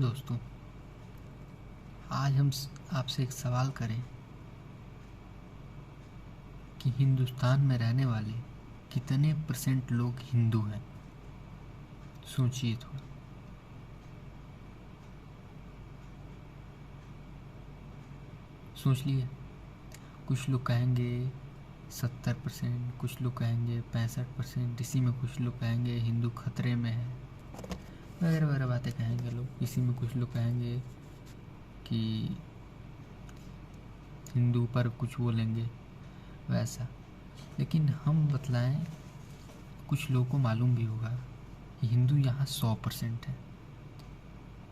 दोस्तों, आज हम आपसे एक सवाल करें कि हिंदुस्तान में रहने वाले कितने % लोग हिंदू हैं। सोचिए थोड़ा। सोच लिए। कुछ लोग कहेंगे 70%, कुछ लोग कहेंगे 65%, इसी में कुछ लोग कहेंगे हिंदू खतरे में है, वगैरह वगैरह बातें कहेंगे लोग। इसी में कुछ लोग कहेंगे कि हिंदू पर कुछ बोलेंगे वैसा। लेकिन हम बतलाएं, कुछ लोगों को मालूम भी होगा कि हिंदू यहाँ 100% है।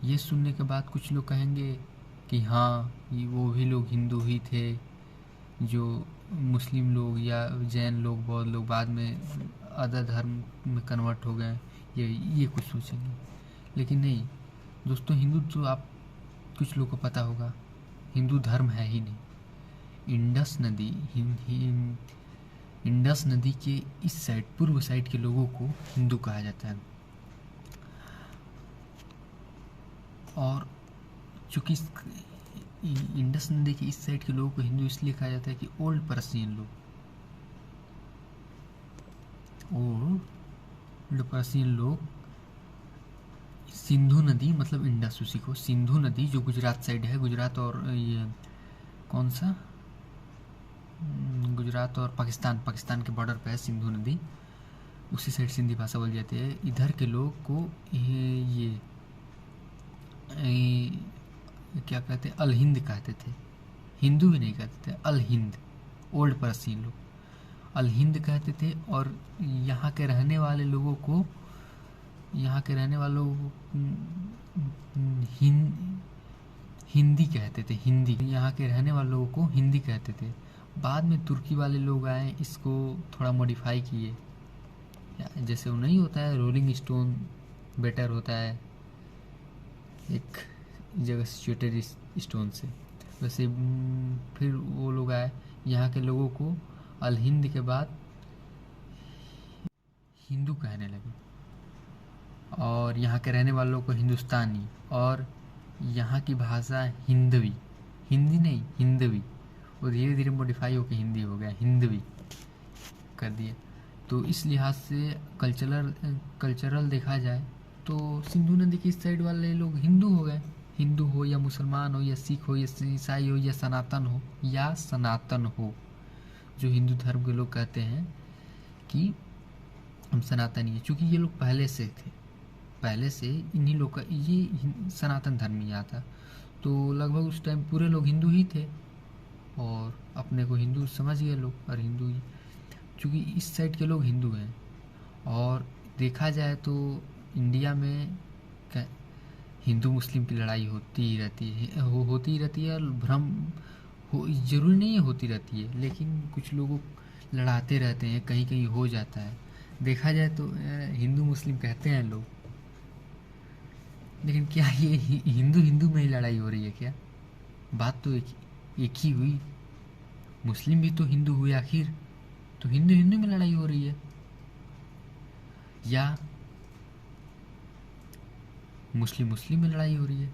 ये सुनने के बाद कुछ लोग कहेंगे कि हाँ, ये वो भी लोग हिंदू ही थे जो मुस्लिम लोग या जैन लोग, बौद्ध लोग बाद में अदर धर्म में कन्वर्ट हो गए। ये कुछ सोचेंगे। लेकिन नहीं दोस्तों, हिंदू तो आप कुछ लोगों को पता होगा, हिंदू धर्म है ही नहीं। इंडस नदी के इस साइड, पूर्व साइड के लोगों को हिंदू कहा जाता है। और चूँकि इंडस नदी के इस साइड के लोगों को हिंदू इसलिए कहा जाता है कि ओल्ड पर्सियन लोग सिंधु नदी, मतलब इंडस, उसी को सिंधु नदी जो गुजरात साइड है, गुजरात और ये कौन सा, गुजरात और पाकिस्तान के बॉर्डर पे है सिंधु नदी। उसी साइड सिंधी भाषा बोली जाती है। इधर के लोग को ये क्या कहते, अल हिंद कहते थे। हिंदू भी नहीं कहते थे, अल हिंद, ओल्ड पर्सियन लोग अल हिंद कहते थे। और यहाँ के रहने वाले लोगों को हिंदी कहते थे। हिंदी, यहाँ के रहने वाले लोगों को हिंदी कहते थे। बाद में तुर्की वाले लोग आए, इसको थोड़ा मॉडिफाई किए। जैसे वो नहीं होता है, रोलिंग स्टोन बेटर होता है एक जगह सिचुएटेड स्टोन से, वैसे फिर वो लोग आए, यहाँ के लोगों को अल हिंद के बाद हिंदू कहने लगे। और यहाँ के रहने वालों को हिंदुस्तानी, और यहाँ की भाषा हिंदवी, हिंदी नहीं हिंदवी, और धीरे धीरे मॉडिफाई होकर हिंदी हो गया, हिंदवी कर दिया। तो इस लिहाज से कल्चरल देखा जाए तो सिंधु नदी की इस साइड वाले लोग हिंदू हो गए। हिंदू हो या मुसलमान हो या सिख हो या ईसाई हो या सनातन हो, जो हिंदू धर्म के लोग कहते हैं कि हम सनातनी है। चूँकि ये लोग पहले से इन्हीं लोग का ये सनातन धर्म ही आता, तो लगभग उस टाइम पूरे लोग हिंदू ही थे और अपने को हिंदू समझ गए लोग। और हिंदू ही, चूँकि इस साइड के लोग हिंदू हैं। और देखा जाए तो इंडिया में हिंदू मुस्लिम की लड़ाई होती ही रहती है। और भ्रम हो, जरूरी नहीं है होती रहती है, लेकिन कुछ लोग लड़ाते रहते हैं, कहीं कहीं हो जाता है। देखा जाए तो हिंदू मुस्लिम कहते हैं लोग, लेकिन क्या ये हिंदू में ही लड़ाई हो रही है क्या? बात तो एक ही हुई। मुस्लिम भी तो हिंदू हुए आखिर, तो हिंदू में लड़ाई हो रही है। या मुस्लिम में लड़ाई हो रही है।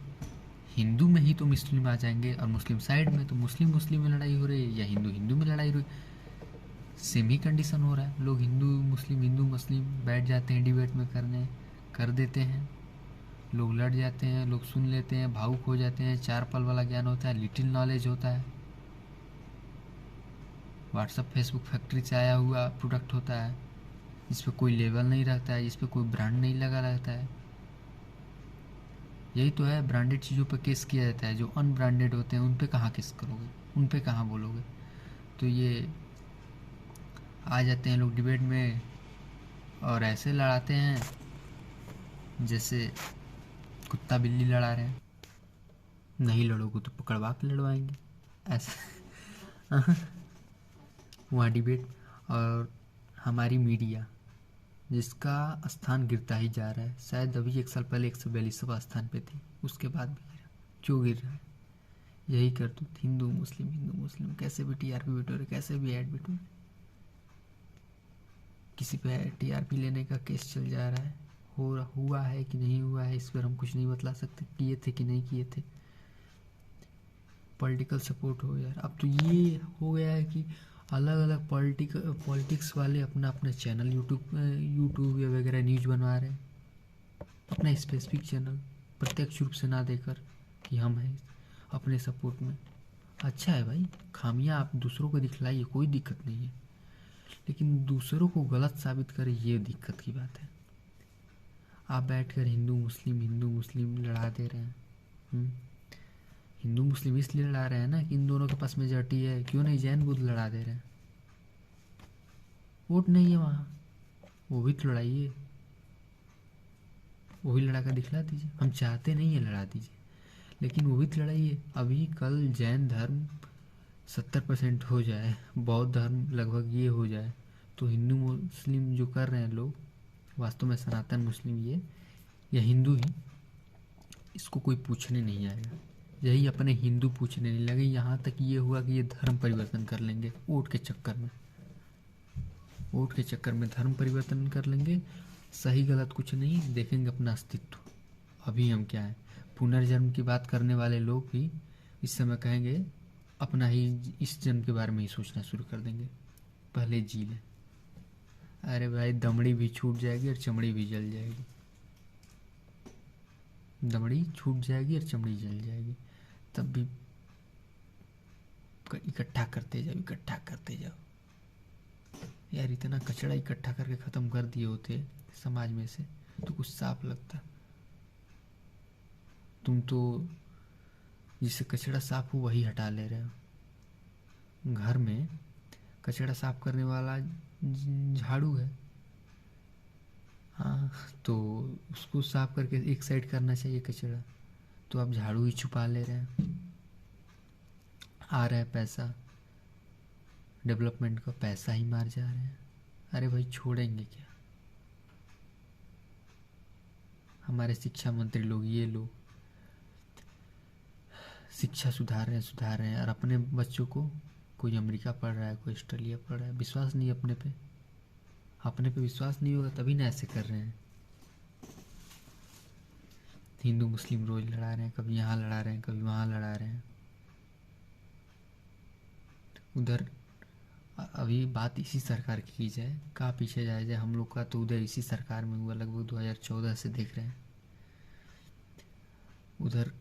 हिंदू में ही तो मुस्लिम आ जाएंगे, और मुस्लिम साइड में तो मुस्लिम में लड़ाई हो रही है, या हिंदू में लड़ाई हो रही है। सेम ही कंडीशन हो रहा है। लोग हिंदू मुस्लिम बैठ जाते हैं डिबेट में कर देते हैं। लोग लड़ जाते हैं, लोग सुन लेते हैं, भावुक हो जाते हैं। 4 पल वाला ज्ञान होता है, लिटिल नॉलेज होता है। व्हाट्सअप फेसबुक फैक्ट्री से आया हुआ प्रोडक्ट होता है, जिस पे कोई लेवल नहीं रहता है, जिस पे कोई ब्रांड नहीं लगा रहता है। यही तो है, ब्रांडेड चीज़ों पे केस किया जाता है। जो अनब्रांडेड होते हैं उन पे कहाँ केस करोगे, उन पे कहाँ बोलोगे। तो ये आ जाते हैं लोग डिबेट में और ऐसे लड़ाते हैं जैसे कुत्ता बिल्ली लड़ा रहे हैं। नहीं लड़ोगे तो पकड़वा के लड़वाएंगे, ऐसे वहाँ डिबेट। और हमारी मीडिया, जिसका स्थान गिरता ही जा रहा है। शायद अभी 1 साल पहले 142वां स्थान पे थी, उसके बाद भी गिरा। क्यों गिर रहा है? यही करतूत, हिंदू मुस्लिम, कैसे भी टीआरपी बिटोरे, कैसे भी ऐड बिटोरे। किसी पे टीआरपी लेने का केस चल जा रहा है, हुआ है कि नहीं हुआ है, इस पर हम कुछ नहीं बतला सकते, किए थे कि नहीं किए थे। पॉलिटिकल सपोर्ट हो यार, अब तो ये हो गया है कि अलग अलग पॉलिटिक्स वाले अपना अपना चैनल यूट्यूब या वगैरह न्यूज बनवा रहे हैं, अपना स्पेसिफिक चैनल प्रत्यक्ष रूप से ना देकर कि हम हैं अपने सपोर्ट में। अच्छा है भाई, खामियां आप दूसरों को दिखलाइए, कोई दिक्कत नहीं है, लेकिन दूसरों को गलत साबित करें, ये दिक्कत की बात है। आप बैठकर हिंदू मुस्लिम लड़ा दे रहे हैं। हिंदू मुस्लिम इसलिए लड़ा रहे हैं ना कि इन दोनों के पास मेजॉरिटी है, क्यों नहीं जैन बुद्ध लड़ा दे रहे हैं। वोट नहीं है वहाँ, वो भी तो लड़ाइए, वो भी लड़ा कर दिखला दीजिए। हम चाहते नहीं है लड़ा दीजिए, लेकिन वो भी तो लड़ाइए। अभी कल जैन धर्म 70% हो जाए, बौद्ध धर्म लगभग ये हो जाए, तो हिंदू मुस्लिम जो कर रहे हैं लोग, वास्तव में सनातन मुस्लिम ये या हिंदू ही, इसको कोई पूछने नहीं आएगा। यही अपने हिंदू पूछने नहीं लगे, यहाँ तक ये हुआ कि ये धर्म परिवर्तन कर लेंगे वोट के चक्कर में, वोट के चक्कर में धर्म परिवर्तन कर लेंगे। सही गलत कुछ नहीं देखेंगे, अपना अस्तित्व। अभी हम क्या है, पुनर्जन्म की बात करने वाले लोग भी इस समय कहेंगे अपना ही इस जन्म के बारे में ही सोचना शुरू कर देंगे, पहले जी लें। अरे भाई, दमड़ी भी छूट जाएगी और चमड़ी भी जल जाएगी, दमड़ी छूट जाएगी और चमड़ी जल जाएगी, तब भी इकट्ठा करते जाओ, इकट्ठा करते जाओ। यार इतना कचरा इकट्ठा करके ख़त्म कर दिए होते समाज में से तो कुछ साफ लगता। तुम तो जिससे कचरा साफ हो वही हटा ले रहे हो। घर में कचरा साफ करने वाला झाड़ू है, हाँ, तो उसको साफ करके एक साइड करना चाहिए कचरा, तो आप झाड़ू ही छुपा ले रहे हैं। आ रहा है पैसा, डेवलपमेंट का पैसा ही मार जा रहे हैं। अरे भाई, छोड़ेंगे क्या? हमारे शिक्षा मंत्री लोग, ये लोग शिक्षा सुधार रहे हैं और अपने बच्चों को, कोई अमेरिका पढ़ रहा है, कोई ऑस्ट्रेलिया पढ़ रहा है, विश्वास नहीं अपने पे। अपने पे विश्वास नहीं होगा तभी ना ऐसे कर रहे हैं। हिंदू मुस्लिम रोज लड़ा रहे हैं, कभी यहाँ लड़ा रहे हैं, कभी वहाँ लड़ा रहे हैं। उधर अभी बात इसी सरकार की जाए, कहाँ पीछे जाया जाए, हम लोग का तो उधर इसी सरकार में हुआ, लगभग 2014 से देख रहे हैं। उधर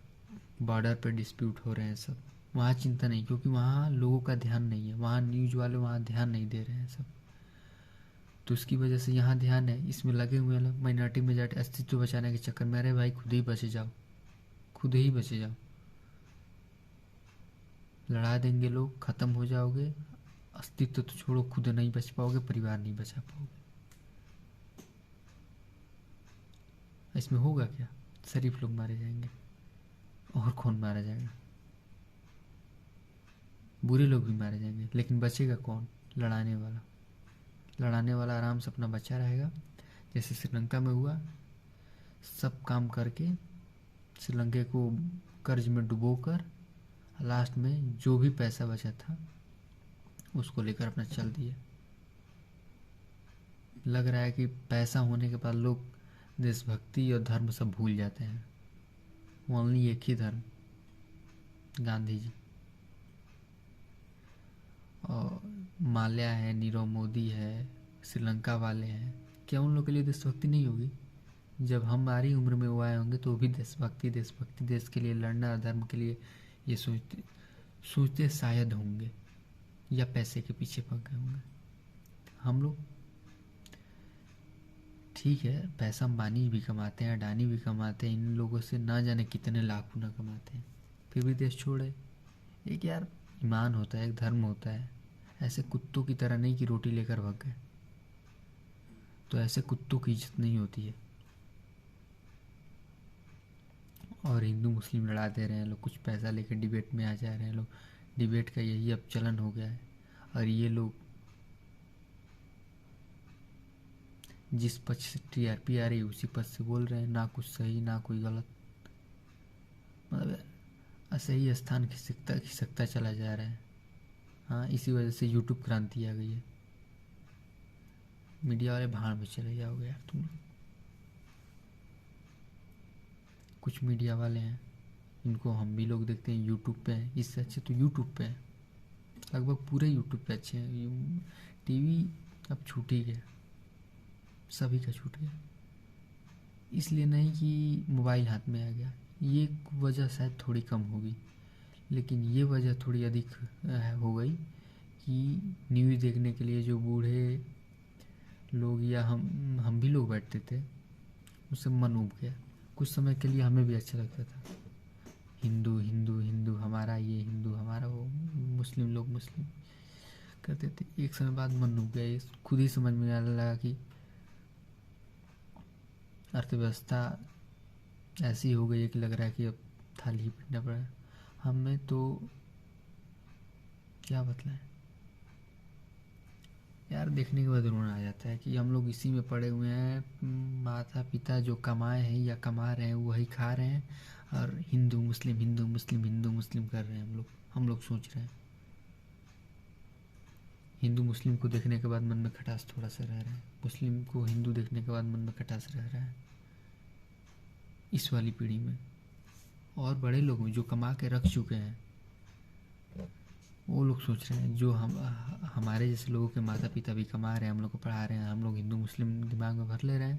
बॉर्डर पे डिस्प्यूट हो रहे हैं सब, वहाँ चिंता नहीं, क्योंकि वहाँ लोगों का ध्यान नहीं है, वहाँ न्यूज़ वाले वहाँ ध्यान नहीं दे रहे हैं सब, तो उसकी वजह से यहाँ ध्यान है, इसमें लगे हुए हैं लोग माइनॉरिटी मेजॉरिटी अस्तित्व बचाने के चक्कर में। अरे भाई, खुद ही बचे जाओ, खुद ही बचे जाओ, लड़ा देंगे लोग, ख़त्म हो जाओगे। अस्तित्व तो छोड़ो, खुद नहीं बच पाओगे, परिवार नहीं बचा पाओगे। इसमें होगा क्या? शरीफ लोग मारे जाएंगे, और कौन मारा जाएगा? बुरे लोग भी मारे जाएंगे, लेकिन बचेगा कौन? लड़ाने वाला। लड़ाने वाला आराम से अपना बचा रहेगा, जैसे श्रीलंका में हुआ, सब काम करके श्रीलंका को कर्ज में डुबोकर लास्ट में जो भी पैसा बचा था उसको लेकर अपना चल दिए। लग रहा है कि पैसा होने के बाद लोग देशभक्ति और धर्म सब भूल जाते हैं। ओनली एक ही धर्म, गांधी जी। और माल्या है, नीरव मोदी है, श्रीलंका वाले हैं, क्या उन लोगों के लिए देशभक्ति नहीं होगी? जब हमारी उम्र में वो आए होंगे तो भी देशभक्ति देशभक्ति, देश के लिए लड़ना, धर्म के लिए, ये सोचते सोचते शायद होंगे, या पैसे के पीछे पड़ गए होंगे। हम लोग ठीक है, पैसा अंबानी भी कमाते हैं, अडानी भी कमाते हैं, इन लोगों से ना जाने कितने लाख गुना कमाते हैं, फिर भी देश छोड़े। एक यार ईमान होता है, एक धर्म होता है, ऐसे कुत्तों की तरह नहीं कि रोटी लेकर भाग गए, तो ऐसे कुत्तों की इज्जत नहीं होती है। और हिंदू मुस्लिम लड़ा दे रहे हैं लोग, कुछ पैसा लेकर डिबेट में आ जा रहे हैं लोग, डिबेट का यही अब चलन हो गया है। और ये लोग जिस पक्ष से टीआरपी आ रही है उसी पक्ष से बोल रहे हैं, ना कुछ सही ना कोई गलत, मतलब सही स्थान खिसकता चला जा रहा है। हाँ, इसी वजह से यूट्यूब क्रांति आ गई है। मीडिया वाले भाड़ में चले जाओगे यार तुम लोग। कुछ मीडिया वाले हैं, इनको हम भी लोग देखते हैं, यूट्यूब पे हैं, इससे अच्छे तो यूट्यूब पे हैं, लगभग पूरे यूट्यूब पे अच्छे हैं। टीवी अब छूट ही गया, सभी का छूट गया। इसलिए नहीं कि मोबाइल हाथ में आ गया, ये वजह शायद थोड़ी कम होगी, लेकिन ये वजह थोड़ी अधिक हो गई कि न्यूज़ देखने के लिए जो बूढ़े लोग या हम भी लोग बैठते थे, उससे मन उब गया। कुछ समय के लिए हमें भी अच्छा लगता था, हिंदू हिंदू हिंदू हमारा ये, हिंदू हमारा वो, मुस्लिम लोग मुस्लिम करते थे। एक समय बाद मन उब गया, ये खुद ही समझ में आने लगा कि अर्थव्यवस्था ऐसी हो गई है कि लग रहा है कि अब थाली ही पीटना पड़ा है हमें। तो क्या बतलाएं यार, देखने के बाद रोना आ जाता है कि हम लोग इसी में पड़े हुए हैं। माता पिता जो कमाए हैं या कमा रहे हैं वही खा रहे हैं, और हिंदू मुस्लिम हिंदू मुस्लिम हिंदू मुस्लिम कर रहे हैं हम लोग सोच रहे हैं। हिंदू मुस्लिम को देखने के बाद मन में खटास थोड़ा सा रह रहा है, मुस्लिम को हिंदू देखने के बाद मन में खटास रह रहा है इस वाली पीढ़ी में। और बड़े लोग जो कमा के रख चुके हैं वो लोग सोच रहे हैं, जो हमारे जैसे लोगों के माता पिता भी कमा रहे हैं, हम लोग को पढ़ा रहे हैं, हम लोग हिंदू मुस्लिम दिमाग में भर ले रहे हैं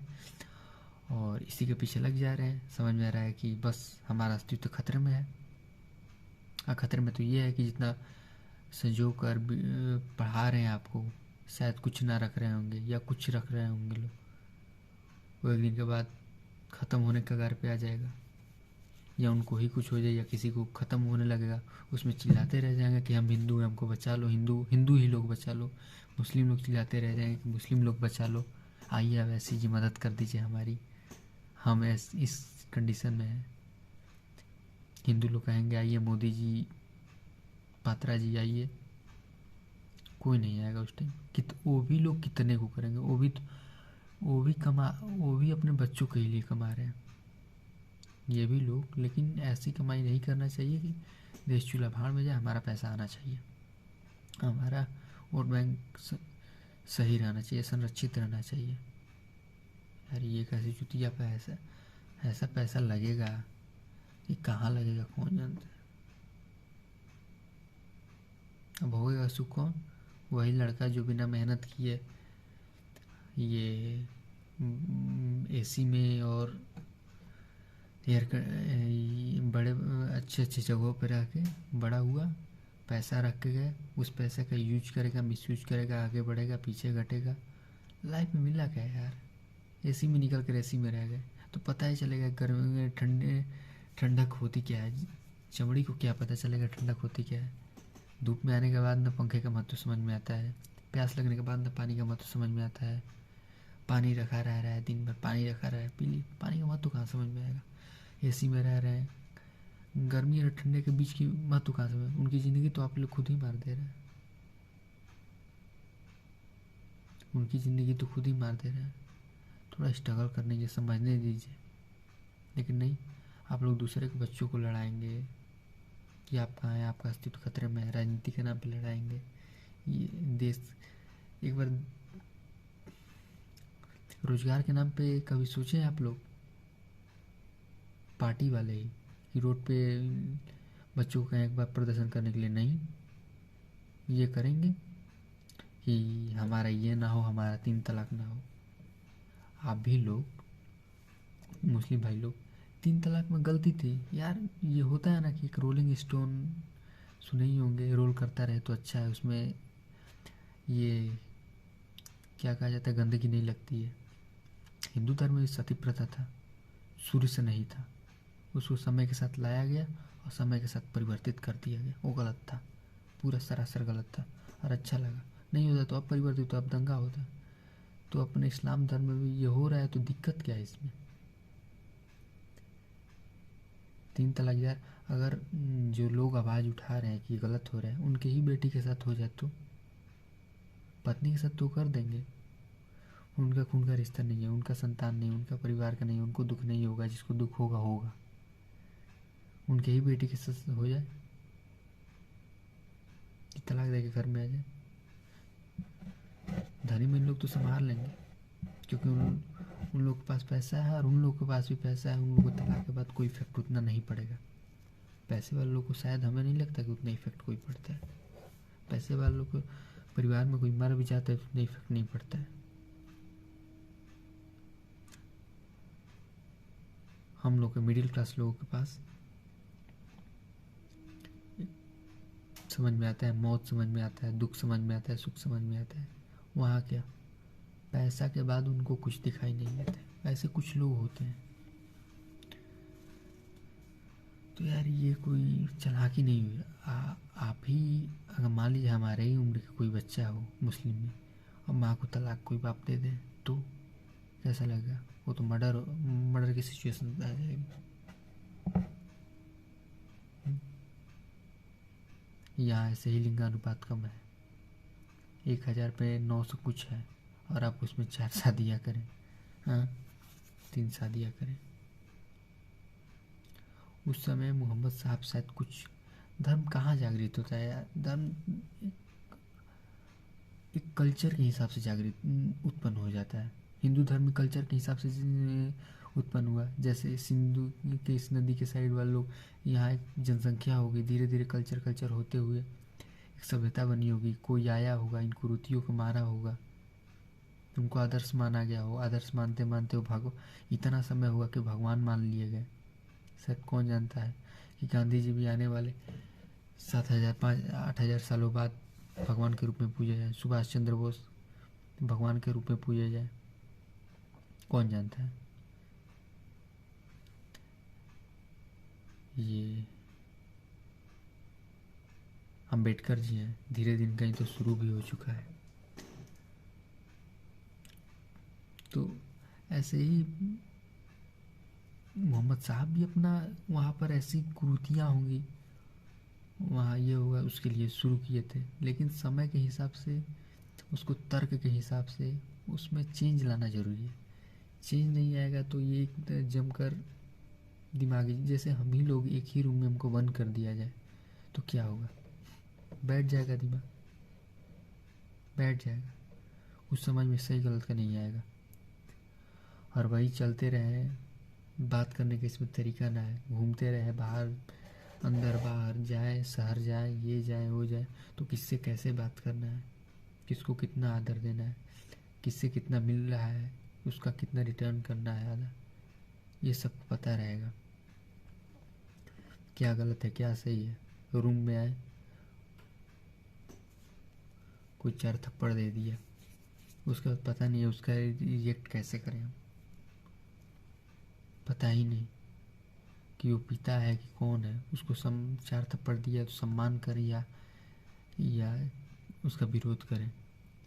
और इसी के पीछे लग जा रहे हैं। समझ में आ रहा है कि बस हमारा अस्तित्व खतरे में है। खतरे में तो ये है कि जितना संजो कर पढ़ा रहे हैं आपको, शायद कुछ ना रख रहे होंगे या कुछ रख रहे होंगे लोग, वो एक दिन के बाद ख़त्म होने के कगार पे आ जाएगा, या उनको ही कुछ हो जाए या किसी को ख़त्म होने लगेगा, उसमें चिल्लाते रह जाएंगे कि हम हिंदू हैं, हमको बचा लो, हिंदू हिंदू ही लोग बचा लो। मुस्लिम लोग चिल्लाते रह जाएंगे कि मुस्लिम लोग बचा लो, आइए अब ऐसी जी मदद कर दीजिए हमारी, हम इस कंडीशन में हैं। हिंदू लोग कहेंगे आइए मोदी जी, पात्रा जी आइए, कोई नहीं आएगा उस टाइम। वो भी लोग कितने को करेंगे, वो भी अपने बच्चों के लिए कमा रहे हैं ये भी लोग। लेकिन ऐसी कमाई नहीं करना चाहिए कि देश चूल्हा भाड़ में जाए, हमारा पैसा आना चाहिए, हमारा वोट बैंक सही रहना चाहिए, संरक्षित रहना चाहिए। यार ये कैसे चुतिया पैसा, ऐसा पैसा लगेगा कि कहाँ लगेगा कौन जानता है। अब होगा सुख कौन, वही लड़का जो बिना मेहनत किए ये एसी में और बड़े अच्छे अच्छे जगहों पर रह के बड़ा हुआ, पैसा रख के गए, उस पैसे का यूज करेगा, मिसयूज करेगा, आगे बढ़ेगा पीछे घटेगा। लाइफ में मिला क्या यार, एसी में निकल कर एसी में रह गए तो पता ही चलेगा गर्मी में ठंडक होती क्या है, चमड़ी को क्या पता चलेगा ठंडक होती क्या है। धूप में आने के बाद न पंखे का महत्व समझ में आता है, प्यास लगने के बाद न पानी का महत्व समझ में आता है। पानी रखा रह रहा है, दिन भर पानी रखा रहा है, पी ली, पानी का महत्व कहाँ समझ में आएगा। एसी में रह रहे हैं, गर्मी और ठंडे के बीच की महत्व कहाँ समझ, उनकी ज़िंदगी तो आप लोग खुद ही मार दे रहे हैं, उनकी ज़िंदगी तो खुद ही मार दे रहे हैं। थोड़ा स्ट्रगल करने की समझने दीजिए। लेकिन नहीं, आप लोग दूसरे के बच्चों को लड़ाएंगे कि आप कहाँ हैं, आपका अस्तित्व खतरे में है, राजनीति के नाम पे लड़ाएंगे। ये देश, एक बार रोजगार के नाम पे कभी सोचे आप लोग, पार्टी वाले ही, कि रोड पे बच्चों को कहें एक बार प्रदर्शन करने के लिए, नहीं, ये करेंगे कि हमारा ये ना हो, हमारा 3 तलाक ना हो। आप भी लोग, मुस्लिम भाई लोग, 3 तलाक में गलती थी यार, ये होता है ना कि एक रोलिंग स्टोन सुने ही होंगे, रोल करता रहे तो अच्छा है, उसमें ये क्या कहा जाता है, गंदगी नहीं लगती है। हिंदू धर्म में सती प्रथा था, शुरू से नहीं था, उसको समय के साथ लाया गया और समय के साथ परिवर्तित कर दिया गया, वो गलत था, पूरा सरासर गलत था। और अच्छा लगा, नहीं होता तो अब परिवर्तित, तो अब दंगा होता। तो अपने इस्लाम धर्म में भी ये हो रहा है तो दिक्कत क्या है इसमें। 3 तलाक यार, अगर जो लोग आवाज़ उठा रहे हैं कि गलत हो रहा है, उनके ही बेटी के साथ हो जाए तो, पत्नी के साथ तो कर देंगे, उनका खून का रिश्ता नहीं है, उनका संतान नहीं, उनका परिवार का नहीं, उनको दुख नहीं होगा, जिसको दुख होगा होगा, उनके ही बेटी के साथ हो जाए, तलाक दे के घर में आ जाए। धनी मन लोग तो संभाल लेंगे, क्योंकि उन लोग के पास पैसा है और उन लोग के पास भी पैसा है, उन लोगों को तलाक के बाद कोई इफेक्ट उतना नहीं पड़ेगा। पैसे वाले लोग को शायद, हमें नहीं लगता कि उतना इफेक्ट कोई पड़ता है। पैसे वाले लोग को परिवार में कोई मर भी जाता है तो उतना इफेक्ट नहीं पड़ता है। हम लोग के मिडिल क्लास लोगों के पास समझ में आता है, मौत समझ में आता है, दुख समझ में आता है, सुख समझ में आता है। वहाँ क्या, पैसा के बाद उनको कुछ दिखाई नहीं देता। ऐसे कुछ लोग होते हैं। तो यार ये कोई चालाकी नहीं हुई। आप ही अगर मान लीजिए हमारे ही उम्र का कोई बच्चा हो मुस्लिम में और माँ को तलाक कोई बाप दे दे तो कैसा लगेगा? वो तो मर्डर की सिचुएशन आ जाएगी। यहाँ ऐसे ही लिंगानुपात कम है, 1000 पे 900 कुछ है और आप उसमें 4 शादियाँ करें, हाँ 3 शादियाँ करें। उस समय मोहम्मद साहब शायद कुछ, धर्म कहाँ जागृत होता है यार? धर्म एक कल्चर के हिसाब से जागृत उत्पन्न हो जाता है। हिंदू धर्म कल्चर के हिसाब से उत्पन्न हुआ। जैसे सिंधु के इस नदी के साइड वाले लोग, यहाँ एक जनसंख्या होगी, धीरे धीरे कल्चर होते हुए एक सभ्यता बनी होगी। कोई आया होगा, इन कुरीतियों को मारा होगा, उनको आदर्श माना गया हो, आदर्श मानते मानते वो इतना समय हुआ कि भगवान मान लिए गए। सर कौन जानता है कि गांधी जी भी आने वाले 7,000 8,000 सालों बाद भगवान के रूप में पूजे जाए, सुभाष चंद्र बोस भगवान के रूप में पूजे जाए, कौन जानता है। ये अम्बेडकर जी हैं, धीरे धीरे कहीं तो शुरू भी हो चुका है। तो ऐसे ही मोहम्मद साहब भी अपना वहाँ पर ऐसी कुरीतियाँ होंगी, वहाँ ये होगा, उसके लिए शुरू किए थे। लेकिन समय के हिसाब से, उसको तर्क के हिसाब से उसमें चेंज लाना ज़रूरी है। चेंज नहीं आएगा तो ये एक जमकर दिमागी, जैसे हम ही लोग एक ही रूम में हमको बंद कर दिया जाए तो क्या होगा? बैठ जाएगा दिमाग, बैठ जाएगा, उस समझ में सही गलत का नहीं आएगा। और वही चलते रहे, बात करने का इसमें तरीका ना है, घूमते रहे बाहर अंदर बाहर, जाए शहर जाए, ये जाए वो जाए, तो किससे कैसे बात करना है, किसको कितना आदर देना है, किससे कितना मिल रहा है, उसका कितना रिटर्न करना है आधा, ये सब पता रहेगा। क्या गलत है क्या सही है। रूम में आए, कोई 4 थप्पड़ दे दिया, उसका पता नहीं है उसका रिएक्ट कैसे करें हम, पता ही नहीं कि वो पिता है कि कौन है। उसको 4 थप्पड़ दिया तो सम्मान करें या उसका विरोध करें।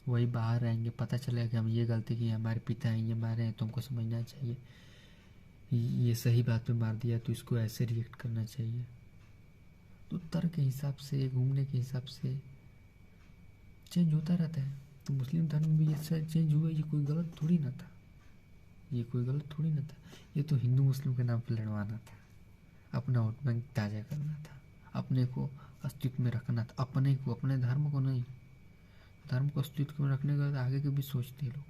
वही बाहर आएंगे, पता चलेगा कि हम ये गलती की, हमारे पिता हैं ये मारे हैं तो हमको समझना चाहिए, ये सही बात पे मार दिया तो इसको ऐसे रिएक्ट करना चाहिए। तो तर्क के हिसाब से, घूमने के हिसाब से चेंज होता रहता है। तो मुस्लिम धर्म में भी ये चेंज हुआ, ये कोई गलत थोड़ी ना था, ये कोई गलत थोड़ी ना था। ये तो हिंदू मुस्लिम के नाम पर लड़वाना था, अपना वोट बैंक ताज़ा करना था, अपने को अस्तित्व में रखना था, अपने को, अपने धर्म को नहीं। धर्म को अस्तित्व में रखने का आगे के भी सोचते लोग,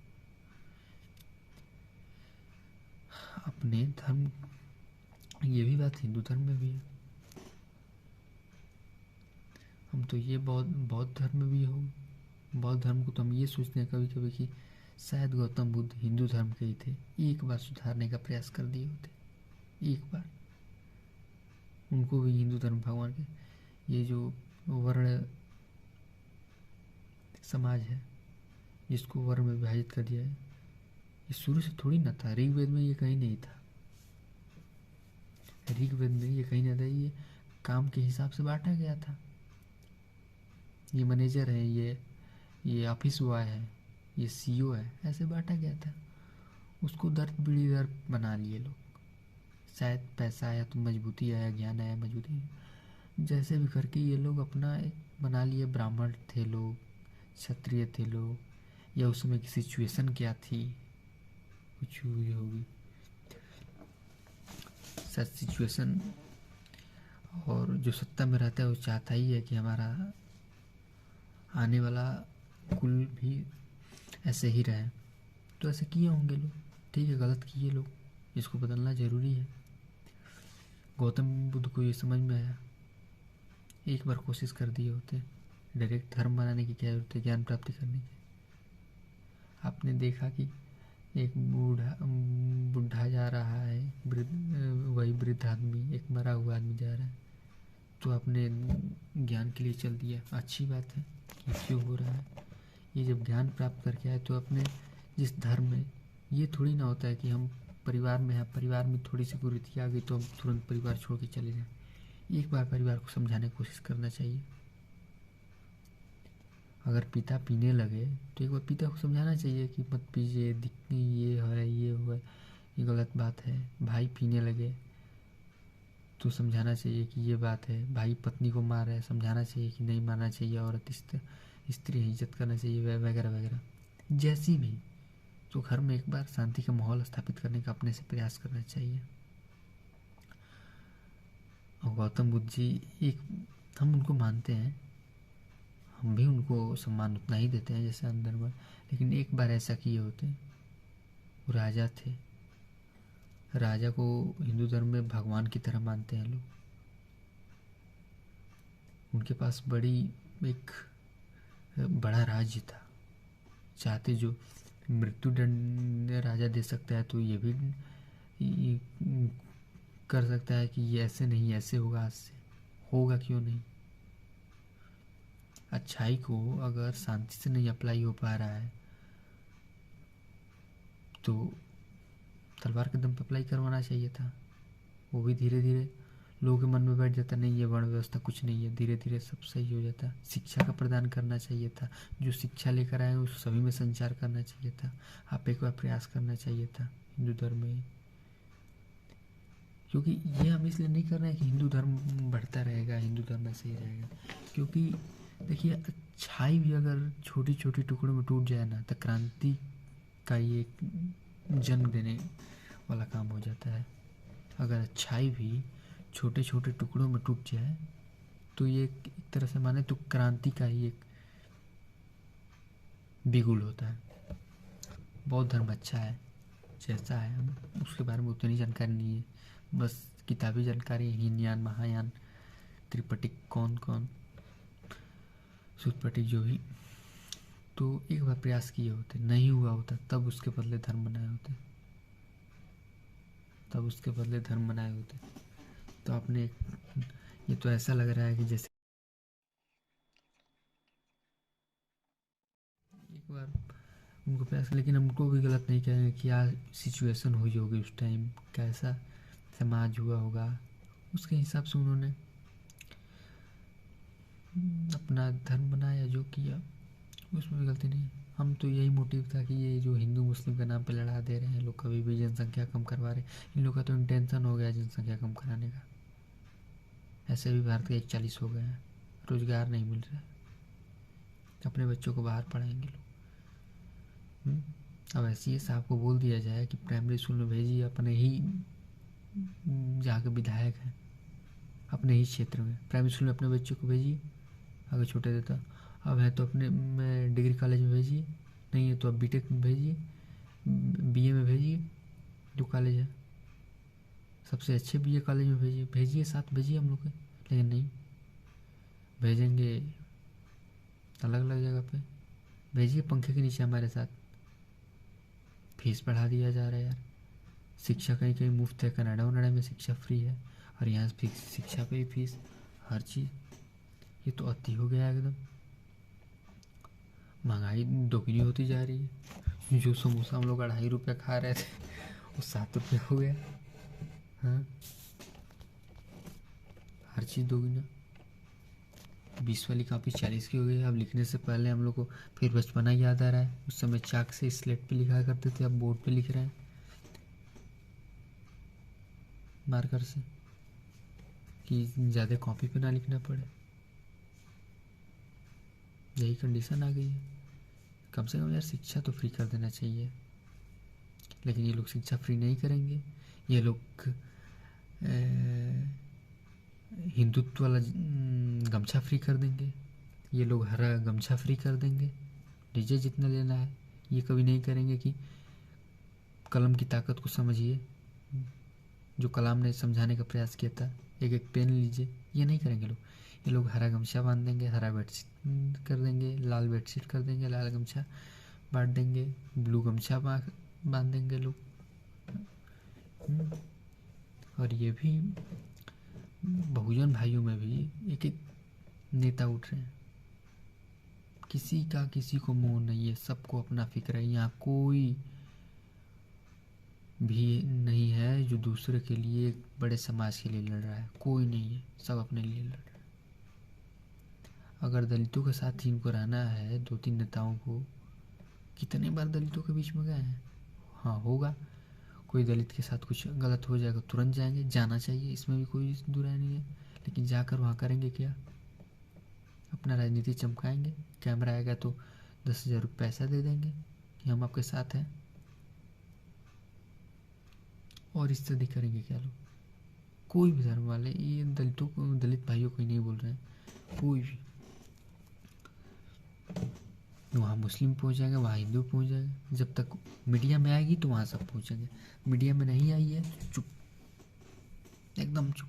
अपने धर्म। ये भी बात हिंदू धर्म में भी है। हम तो ये बौद्ध धर्म में भी हो, बौद्ध धर्म को तो हम ये सोचते हैं कभी कभी कि शायद गौतम बुद्ध हिंदू धर्म के ही थे, एक बार सुधारने का प्रयास कर दिए होते, एक बार उनको भी हिंदू धर्म भगवान के। ये जो वर्ण समाज है जिसको वर्ण में विभाजित कर दिया है, ये शुरू से थोड़ी ना था। ऋग्वेद में ये कहीं नहीं था, ऋग्वेद में ये कहीं नहीं था, ये काम के हिसाब से बांटा गया था। ये मैनेजर है, ये ऑफिस बॉय है, ये सीईओ है, ऐसे बांटा गया था। उसको दर्द बीड़ी दर्द बना लिए लोग, शायद पैसा आया तो मजबूती आया, ज्ञान आया मजबूती, जैसे भी करके ये लोग अपना एक बना लिए। ब्राह्मण थे लोग, क्षत्रिय थे लोग, या उस समय की सिचुएशन क्या थी, कुछ हुई होगी सच सिचुएशन। और जो सत्ता में रहता है वो चाहता ही है कि हमारा आने वाला कुल भी ऐसे ही रहे, तो ऐसे किए होंगे लोग। ठीक है, गलत किए लोग, इसको बदलना ज़रूरी है। गौतम बुद्ध को ये समझ में आया, एक बार कोशिश कर दिए होते, डायरेक्ट धर्म बनाने की क्या जरूरत है ज्ञान प्राप्ति करने की। आपने देखा कि एक बूढ़ा जा रहा है, वही वृद्ध आदमी, एक मरा हुआ आदमी जा रहा है, तो आपने ज्ञान के लिए चल दिया, अच्छी बात है। ये क्यों हो रहा है? ये जब ज्ञान प्राप्त करके आए तो अपने जिस धर्म में, ये थोड़ी ना होता है कि हम परिवार में हैं, परिवार में थोड़ी सी कुरीति आ गई तो हम तुरंत परिवार छोड़ के चले जाएं। एक बार परिवार को समझाने की कोशिश करना चाहिए। अगर पिता पीने लगे तो एक बार पिता को समझाना चाहिए कि मत पीजिए, ये है, ये हुआ, ये गलत बात है। भाई पीने लगे तो समझाना चाहिए कि ये बात है। भाई पत्नी को मार रहा है, समझाना चाहिए कि नहीं मारना चाहिए, औरत स्त्री की इज्जत करना चाहिए, वगैरह वगैरह। जैसी भी तो घर में एक बार शांति का माहौल स्थापित करने का अपने से प्रयास करना चाहिए। और गौतम बुद्ध जी, एक हम उनको मानते हैं, हम भी उनको सम्मान उतना ही देते हैं जैसे अंदर में, लेकिन एक बार ऐसा किए होते। वो राजा थे, राजा को हिंदू धर्म में भगवान की तरह मानते हैं लोग। उनके पास एक बड़ा राज्य था, चाहते जो मृत्यु दंड राजा दे सकता है तो ये भी ये कर सकता है कि ये ऐसे नहीं ऐसे होगा, आज से होगा, क्यों नहीं। अच्छाई को अगर शांति से नहीं अप्लाई हो पा रहा है तो तलवार के दम पर अप्लाई करवाना चाहिए था। वो भी धीरे धीरे लोगों के मन में बैठ जाता, नहीं ये वर्ण व्यवस्था कुछ नहीं है, धीरे धीरे सब सही हो जाता। शिक्षा का प्रदान करना चाहिए था, जो शिक्षा लेकर आए उस सभी में संचार करना चाहिए था। आप एक बार प्रयास करना चाहिए था हिंदू धर्म में। क्योंकि ये हम इसलिए नहीं कर रहे हैं कि हिंदू धर्म बढ़ता रहेगा, हिंदू धर्म ऐसे ही रहेगा। क्योंकि देखिए, अच्छाई भी अगर छोटी छोटी टुकड़ों में टूट जाए ना, तो क्रांति का ये जन्म देने वाला काम हो जाता है। अगर अच्छाई भी छोटे छोटे टुकड़ों में टूट जाए तो ये एक तरह से माने तो क्रांति का ही एक बिगुल होता है। बौद्ध धर्म अच्छा है जैसा है, हम उसके बारे में उतनी जानकारी नहीं है, बस किताबी जानकारी, हीनयान, महायान, त्रिपिटक, कौन कौन सुतपिटक, जो भी। तो एक बार प्रयास किए होते, नहीं हुआ होता, तब उसके बदले धर्म बनाए होते, तब उसके बदले धर्म बनाए होते। तो आपने ये तो ऐसा लग रहा है कि जैसे एक बार उनको प्रयास, लेकिन हमको भी गलत नहीं कहेंगे। क्या सिचुएशन हुई होगी उस टाइम, कैसा समाज हुआ होगा, उसके हिसाब से उन्होंने अपना धर्म बनाया, जो किया उसमें भी गलती नहीं। हम तो यही मोटिव था कि ये जो हिंदू मुस्लिम के नाम पे लड़ा दे रहे हैं लोग, कभी भी जनसंख्या कम करवा रहे हैं, इन लोग का तो इंटेंशन हो गया जनसंख्या कम कराने का। ऐसे भी भारत के 41 हो गए हैं, रोजगार नहीं मिल रहा है, अपने बच्चों को बाहर पढ़ाएंगे लोग। अब ऐसी है, साहब को बोल दिया जाए कि प्राइमरी स्कूल में भेजिए, अपने ही जहाँ के विधायक हैं अपने ही क्षेत्र में प्राइमरी स्कूल में अपने बच्चों को भेजिए, अगर छोटे देता। अब है तो अपने में डिग्री कॉलेज में भेजिए, नहीं है तो अब बीटेक में भेजिए, बीए में भेजिए, जो कॉलेज है सबसे अच्छे बीए कॉलेज में भेजिए, साथ भेजिए हम लोग के। लेकिन नहीं, भेजेंगे अलग अलग जगह पे, भेजिए पंखे के नीचे हमारे साथ। फीस बढ़ा दिया जा रहा है यार, शिक्षा कहीं कहीं मुफ्त है, कनाडा वनाडा में शिक्षा फ्री है, और यहाँ शिक्षा पे ही फीस, हर चीज़। ये तो अति हो गया एकदम, महंगाई दोगुनी होती जा रही है। जो समोसा हम लोग 2.5 रुपये खा रहे थे वो 7 रुपये हो गया। हाँ, हर चीज़ दोगुना। 20 वाली कापी 40 की हो गई। अब लिखने से पहले हम लोग को फिर बचपना याद आ रहा है, उस समय चाक से स्लेट पे लिखा करते थे, अब बोर्ड पे लिख रहे हैं मार्कर से, कि ज़्यादा कॉपी पे ना लिखना पड़े। यही कंडीशन आ गई है। कम से कम यार शिक्षा तो फ्री कर देना चाहिए, लेकिन ये लोग शिक्षा फ्री नहीं करेंगे। ये लोग हिंदुत्व वाला गमछा फ्री कर देंगे, ये लोग हरा गमछा फ्री कर देंगे, डीजे जितना लेना है। ये कभी नहीं करेंगे कि कलम की ताकत को समझिए, जो कलाम ने समझाने का प्रयास किया था। एक एक पेन लीजिए, ये नहीं करेंगे लोग। ये लोग हरा गमछा बांध देंगे, हरा बेडशीट कर देंगे, लाल बेडशीट कर देंगे, लाल गमछा बांट देंगे, ब्लू गमछा बांध देंगे लोग। और ये भी बहुजन भाइयों में भी एक एक नेता उठ रहे हैं। किसी का किसी को मोह नहीं है, सबको अपना फिक्र है। यहाँ कोई भी नहीं है जो दूसरे के लिए, एक बड़े समाज के लिए लड़ रहा है, कोई नहीं है, सब अपने लिए लड़ रहा है। अगर दलितों के साथ इनको रहना है, 2-3 नेताओं को, कितने बार दलितों के बीच में गए हैं। हाँ होगा, कोई दलित के साथ कुछ गलत हो जाएगा तुरंत जाएंगे, जाना चाहिए, इसमें भी कोई दुराई नहीं है। लेकिन जाकर वहाँ करेंगे क्या? अपना राजनीति चमकाएंगे, कैमरा आएगा तो 10,000 रुपये पैसा दे देंगे कि हम आपके साथ हैं, और इस तरह करेंगे क्या लोग? कोई भी धर्म वाले, ये दलितों को, दलित भाइयों को ही नहीं बोल रहे हैं, कोई भी। वहाँ मुस्लिम पहुँच जाएंगे, वहाँ हिंदू पहुँच जाएंगे। जब तक मीडिया में आएगी तो वहाँ सब पहुँचेंगे। मीडिया में नहीं आई है, चुप, एकदम चुप।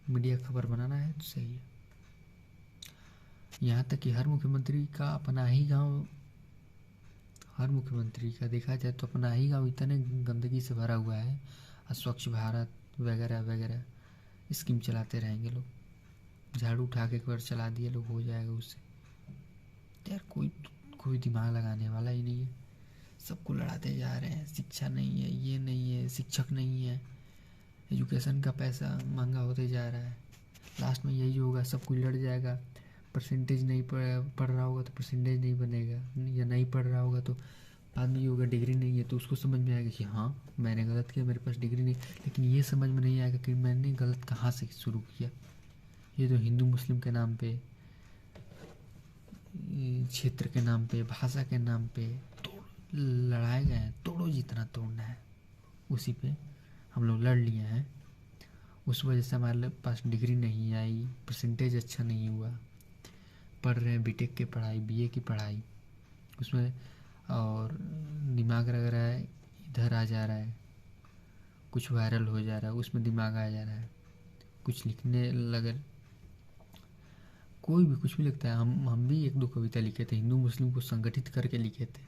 मीडिया खबर बनाना है तो सही है। यहाँ तक कि हर मुख्यमंत्री का अपना ही गांव, हर मुख्यमंत्री का देखा जाए तो अपना ही गांव इतने गंदगी से भरा हुआ है। स्वच्छ भारत वगैरह वगैरह स्कीम चलाते रहेंगे लोग, झाड़ू उठा के एक बार चला दिए लोग, हो जाएगा उससे। यार कोई दिमाग लगाने वाला ही नहीं है, सबको लड़ाते जा रहे हैं। शिक्षा नहीं है, ये नहीं है, शिक्षक नहीं है, एजुकेशन का पैसा महंगा होते जा रहा है। लास्ट में यही होगा, सब कुछ लड़ जाएगा। परसेंटेज नहीं पढ़ रहा होगा तो परसेंटेज नहीं बनेगा, या नहीं पढ़ रहा होगा तो बाद में ये होगा डिग्री नहीं है तो उसको समझ में आएगा कि हाँ मैंने गलत किया, मेरे पास डिग्री नहीं। लेकिन ये समझ में नहीं आएगा कि मैंने गलत कहाँ से शुरू किया। ये तो हिंदू मुस्लिम के नाम पे, क्षेत्र के नाम पे, भाषा के नाम पे लड़ाए गए हैं। तोड़ो जितना तोड़ना है, उसी पे हम लोग लड़ लिए हैं। उस वजह से हमारे पास डिग्री नहीं आई, परसेंटेज अच्छा नहीं हुआ। पढ़ रहे हैं बीटेक की पढ़ाई, बीए की पढ़ाई, उसमें और दिमाग लग रहा है, इधर आ जा रहा है, कुछ वायरल हो जा रहा है, उसमें दिमाग आ जा रहा है, कुछ लिखने लगे। कोई भी कुछ भी लिखता है। हम भी 1-2 कविता लिखे थे, हिंदू मुस्लिम को संगठित करके लिखे थे।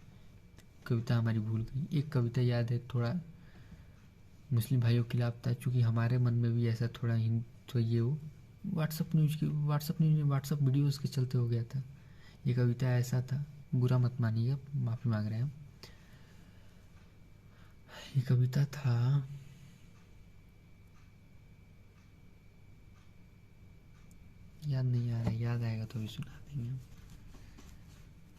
कविता हमारी भूल गई। एक कविता याद है, थोड़ा मुस्लिम भाइयों के खिलाफ था, चूँकि हमारे मन में भी ऐसा थोड़ा तो ये वो व्हाट्सअप न्यूज़ में व्हाट्सअप वीडियोज़ के चलते हो गया था। ये कविता ऐसा था, बुरा मत मानिएगा, माफ़ी मांग रहे हैं हम। ये कविता था, याद नहीं आ रहा, याद आएगा तो भी सुना देंगे हम।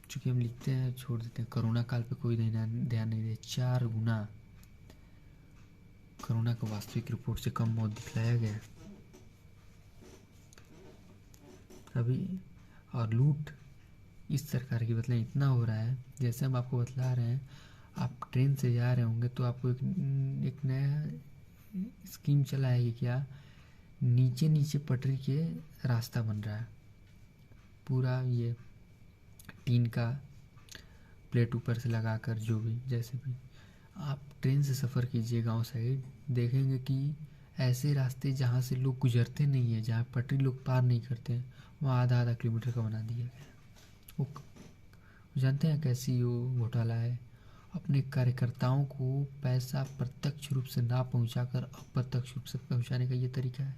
चूँकि हम लिखते हैं छोड़ देते हैं। कोरोना काल पे कोई ध्यान नहीं दे, 4 गुना कोरोना को वास्तविक रिपोर्ट से कम मौत दिखलाया गया अभी। और लूट इस सरकार की मतलब इतना हो रहा है, जैसे हम आपको बतला रहे हैं, आप ट्रेन से जा रहे होंगे तो आपको एक नया स्कीम चला है कि क्या, नीचे नीचे पटरी के रास्ता बन रहा है, पूरा ये टीन का प्लेट ऊपर से लगाकर, जो भी जैसे भी आप ट्रेन से सफ़र कीजिए गांव साइड, देखेंगे कि ऐसे रास्ते जहाँ से लोग गुजरते नहीं है, जहाँ पटरी लोग पार नहीं करते हैं, वहाँ आधा किलोमीटर का बना दिया गया। वो जानते हैं कैसी वो घोटाला है? अपने कार्यकर्ताओं को पैसा प्रत्यक्ष रूप से ना पहुंचाकर अप्रत्यक्ष रूप से पहुंचाने का ये तरीका है।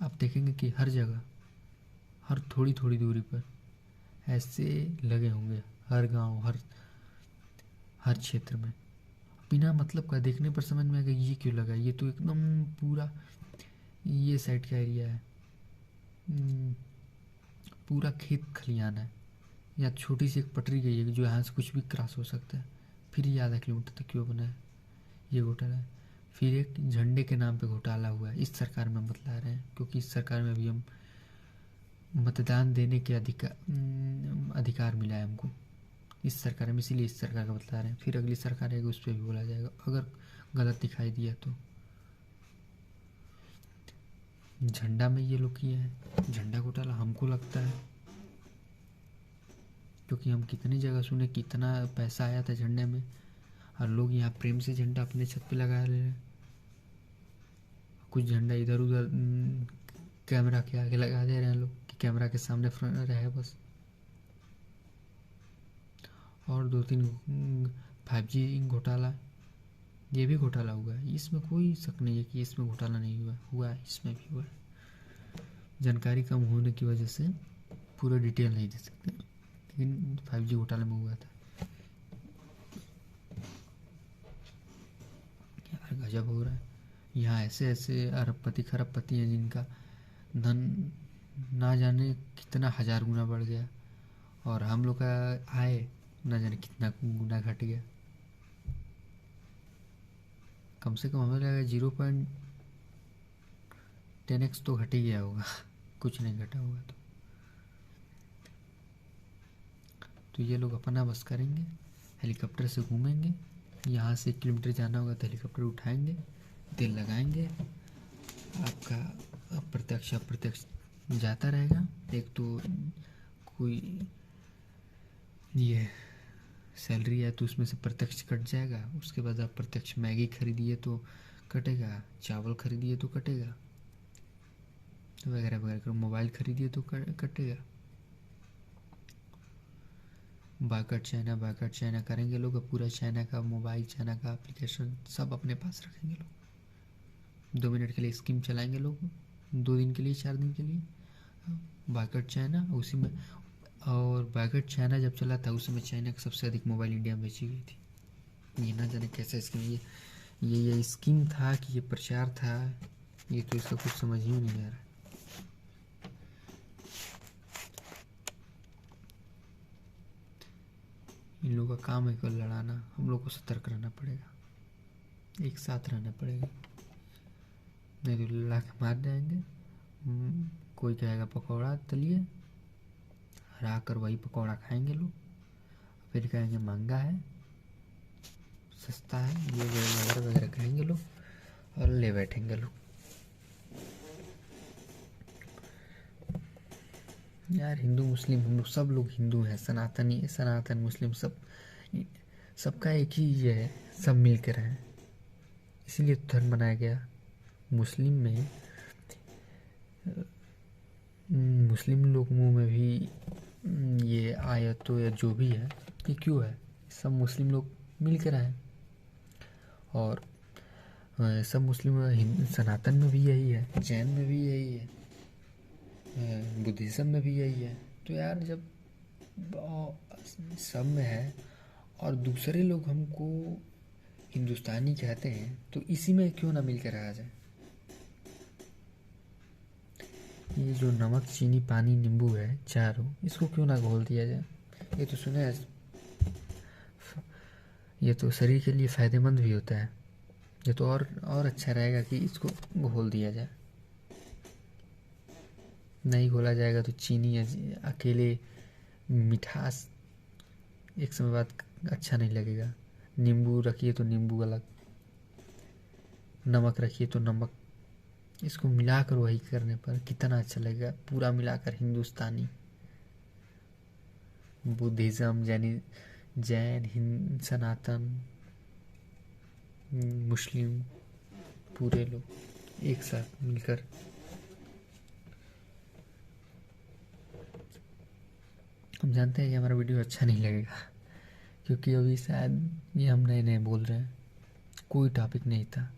आप देखेंगे कि हर जगह, हर थोड़ी थोड़ी दूरी पर ऐसे लगे होंगे, हर गांव, हर क्षेत्र में, बिना मतलब का। देखने पर समझ में आएगा ये क्यों लगा, ये तो एकदम पूरा ये साइड का एरिया है, पूरा खेत खलियान है, या छोटी सी एक पटरी गई है जो यहाँ से कुछ भी क्रॉस हो सकता है, फिर ये आधा किलोमीटर तक क्यों बना है? ये घोटाला है। फिर एक झंडे के नाम पे घोटाला हुआ है, इस सरकार में बतला रहे हैं, क्योंकि इस सरकार में भी हम मतदान देने के अधिकार मिला है हमको इस सरकार में, इसीलिए इस सरकार का बतला रहे हैं। फिर अगली सरकार आएगी, उस पर भी बोला जाएगा अगर गलत दिखाई दिया तो। झंडा में ये लोग किए हैं, झंडा घोटाला हमको लगता है, क्योंकि हम कितनी जगह सुने कितना पैसा आया था झंडे में, और लोग यहाँ प्रेम से झंडा अपने छत पे लगा ले रहे हैं। कुछ झंडा इधर उधर कैमरा के आगे लगा दे रहे हैं लोग कि कैमरा के सामने रहे बस। और 2-3 5G घोटाला, ये भी घोटाला हुआ है, इसमें कोई शक नहीं है कि इसमें घोटाला नहीं हुआ है, इसमें भी हुआ है। जानकारी कम होने की वजह से पूरा डिटेल नहीं दे सकते, लेकिन 5G घोटाले में हुआ था। यार गजब हो रहा है। यहाँ ऐसे ऐसे अरबपति खरबपति हैं जिनका धन ना जाने कितना 1000 गुना बढ़ गया, और हम लोग का आय ना जाने कितना गुना घट गया। कम से कम हमें लगा 0.10x तो घट ही गया होगा कुछ नहीं घटा होगा तो ये लोग अपना बस करेंगे, हेलीकॉप्टर से घूमेंगे। यहाँ से 1 किलोमीटर जाना होगा तो हेलीकॉप्टर उठाएंगे, तेल लगाएंगे, आपका अप्रत्यक्ष अप्रत्यक्ष जाता रहेगा। एक तो कोई ये सैलरी है तो उसमें से प्रत्यक्ष कट जाएगा, उसके बाद आप प्रत्यक्ष मैगी खरीदिए तो कटेगा, चावल खरीदिए तो कटेगा, वगैरह वगैरह। मोबाइल खरीदिए तो कटेगा। बायकॉट चाइना करेंगे लोग, पूरा चाइना का मोबाइल, चाइना का एप्लीकेशन सब अपने पास रखेंगे लोग। 2 मिनट के लिए स्कीम चलाएंगे लोग, 2 दिन के लिए 4 दिन के लिए बायकॉट चाइना। उसी में, और बायकॉट चाइना जब चला था उस समय चाइना का सबसे अधिक मोबाइल इंडिया में बेची गई थी। ये ना जाने कैसा स्कीम, ये स्कीम था कि ये प्रचार था, ये तो इसका कुछ समझ ही नहीं आ रहा। इन लोगों का काम है केवल लड़ाना, हम लोग को सतर्क रहना पड़ेगा, एक साथ रहना पड़ेगा, नहीं तो लड़ा के मार जाएंगे। कोई कहेगा पकौड़ा तलिए, हरा कर वही पकौड़ा खाएंगे लोग, फिर कहेंगे महंगा है सस्ता है, ये वगैरह वगैरह कहेंगे लोग और ले बैठेंगे लोग। यार हिंदू मुस्लिम हम लोग सब लोग हिंदू हैं, सनातनी सनातन मुस्लिम सबका एक ही ये है, सब मिल कर रहें, इसीलिए धर्म बनाया गया। मुस्लिम में मुस्लिम लोगों में भी ये आयतों या जो भी है ये क्यों है, सब मुस्लिम लोग मिल कर आए, और सब मुस्लिम सनातन में भी यही है, जैन में भी यही है, बुद्धिज़्म में भी यही है। तो यार जब सब में है और दूसरे लोग हमको हिंदुस्तानी कहते हैं तो इसी में क्यों ना मिल कर रहा जाए। ये जो नमक चीनी पानी नींबू है चारों, इसको क्यों ना घोल दिया जाए। ये तो सुना है ये तो शरीर के लिए फ़ायदेमंद भी होता है, ये तो और अच्छा रहेगा कि इसको घोल दिया जाए। नहीं घोला जाएगा तो चीनी अकेले मिठास एक समय बाद अच्छा नहीं लगेगा। नींबू रखिए तो नींबू अलग, नमक रखिए तो नमक, इसको मिलाकर वही करने पर कितना अच्छा लगेगा। पूरा मिलाकर हिंदुस्तानी, बुद्धिज़्म जैन हिंद सनातन मुस्लिम पूरे लोग एक साथ मिलकर। हम जानते हैं कि हमारा वीडियो अच्छा नहीं लगेगा क्योंकि अभी शायद ये हम नए नए बोल रहे हैं, कोई टॉपिक नहीं था,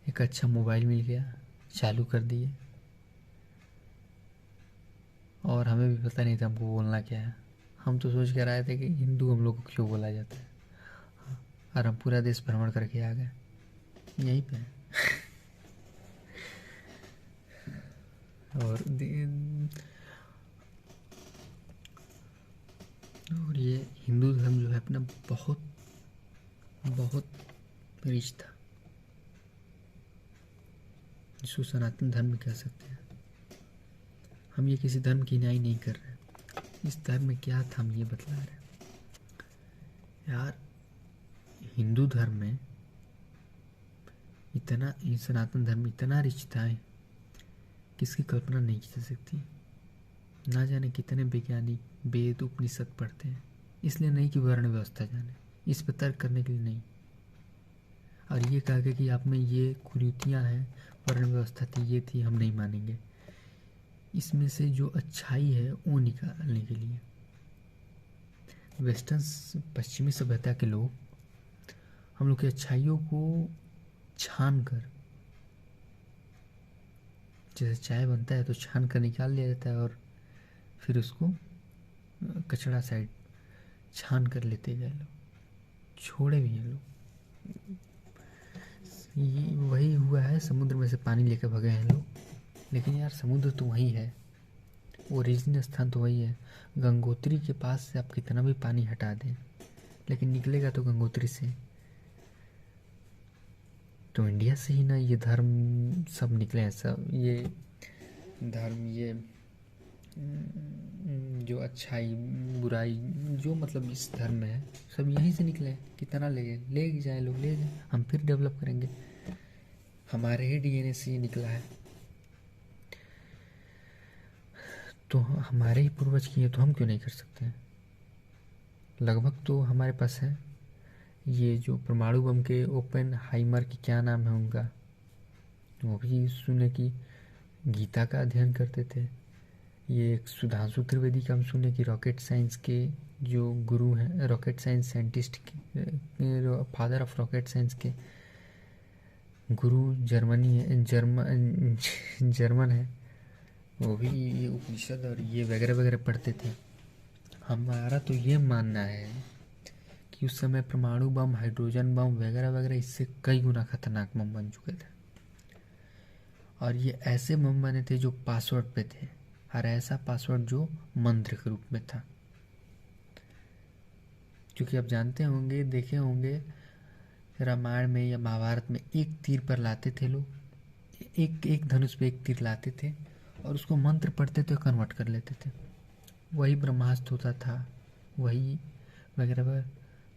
एक अच्छा मोबाइल मिल गया, चालू कर दिए, और हमें भी पता नहीं था हमको बोलना क्या है। हम तो सोच कर आए थे कि हिंदू हम लोग को क्यों बोला जाता है, और हम पूरा देश भ्रमण करके आ गए यहीं पे और ये हिंदू धर्म जो है अपना बहुत बहुत रिच था, जिसको सनातन धर्म कह सकते हैं। हम ये किसी धर्म की न्याय नहीं कर रहे, इस धर्म में क्या था हम ये बतला रहे हैं। यार हिंदू धर्म में इतना, सनातन धर्म इतना रिच था कि इसकी कल्पना नहीं की जा सकती। ना जाने कितने वैज्ञानिक वेद उपनिषद पढ़ते हैं, इसलिए नहीं कि वर्ण व्यवस्था जाने, इस पर तर्क करने के लिए नहीं। और ये कहा गया कि आप में ये कुरीतियाँ हैं, वर्ण व्यवस्था थी, ये थी, हम नहीं मानेंगे। इसमें से जो अच्छाई है वो निकालने के लिए वेस्टर्न पश्चिमी सभ्यता के लोग हम लोग की अच्छाइयों को छान कर, जैसे चाय बनता है तो छान कर निकाल लिया जाता है और फिर उसको कचड़ा साइड छान कर लेते गए लोग, छोड़े भी हैं लोग। ये वही हुआ है, समुद्र में से पानी लेकर भगे हैं लोग, लेकिन यार समुद्र तो वही है, ओरिजिनल स्थान तो वही है। गंगोत्री के पास से आप कितना भी पानी हटा दें, लेकिन निकलेगा तो गंगोत्री से। तो इंडिया से ही ना ये धर्म सब निकले हैं, सब ये धर्म, ये जो अच्छाई बुराई जो मतलब इस धर्म में है, सब यहीं से निकले हैं। कितना ले जाए लोग, ले जाए, हम फिर डेवलप करेंगे। हमारे ही डीएनए से ये निकला है, तो हमारे ही पूर्वज किए, तो हम क्यों नहीं कर सकते हैं। लगभग तो हमारे पास है। ये जो परमाणु बम के ओपन हाइमर की क्या नाम है उनका, वो भी सुने कि गीता का अध्ययन करते थे। ये एक सुधांशु त्रिवेदी का हम सुने कि रॉकेट साइंस के जो गुरु हैं, रॉकेट साइंस साइंटिस्ट के फादर ऑफ रॉकेट साइंस के गुरु जर्मनी है, जर्मन है। वो भी ये उपनिषद और ये वगैरह वगैरह पढ़ते थे। हमारा तो ये मानना है कि उस समय परमाणु बम, हाइड्रोजन बम वगैरह वगैरह इससे कई गुना खतरनाक बम बन चुके थे, और ये ऐसे बम बने थे जो पासवर्ड पे थे, और ऐसा पासवर्ड जो मंत्र के रूप में था। क्योंकि आप जानते होंगे, देखे होंगे रामायण में या महाभारत में, एक तीर पर लाते थे लोग, एक धनुष पे एक तीर लाते थे और उसको मंत्र पढ़ते थे, कन्वर्ट कर लेते थे। वही ब्रह्मास्त्र होता था, वही वगैरह वगैरह।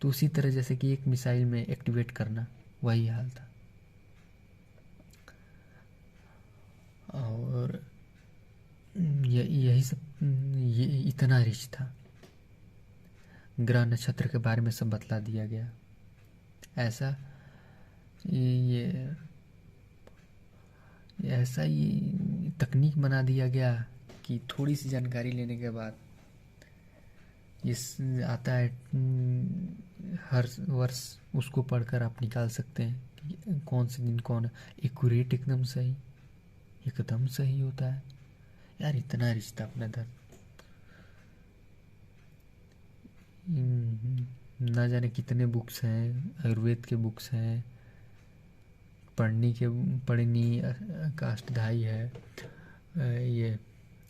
तो उसी तरह जैसे कि एक मिसाइल में एक्टिवेट करना, वही हाल था। और यही सब, ये इतना रिच था। ग्रह नक्षत्र के बारे में सब बतला दिया गया। ऐसा ये तकनीक बना दिया गया कि थोड़ी सी जानकारी लेने के बाद ये आता है, हर वर्ष उसको पढ़कर आप निकाल सकते हैं कि कौन से दिन कौन एक्यूरेट, एकदम सही होता है। यार इतना रिश्ता अपना धर्म, ना जाने कितने बुक्स हैं, आयुर्वेद के बुक्स हैं, पढ़नी का अष्टधाई है। ये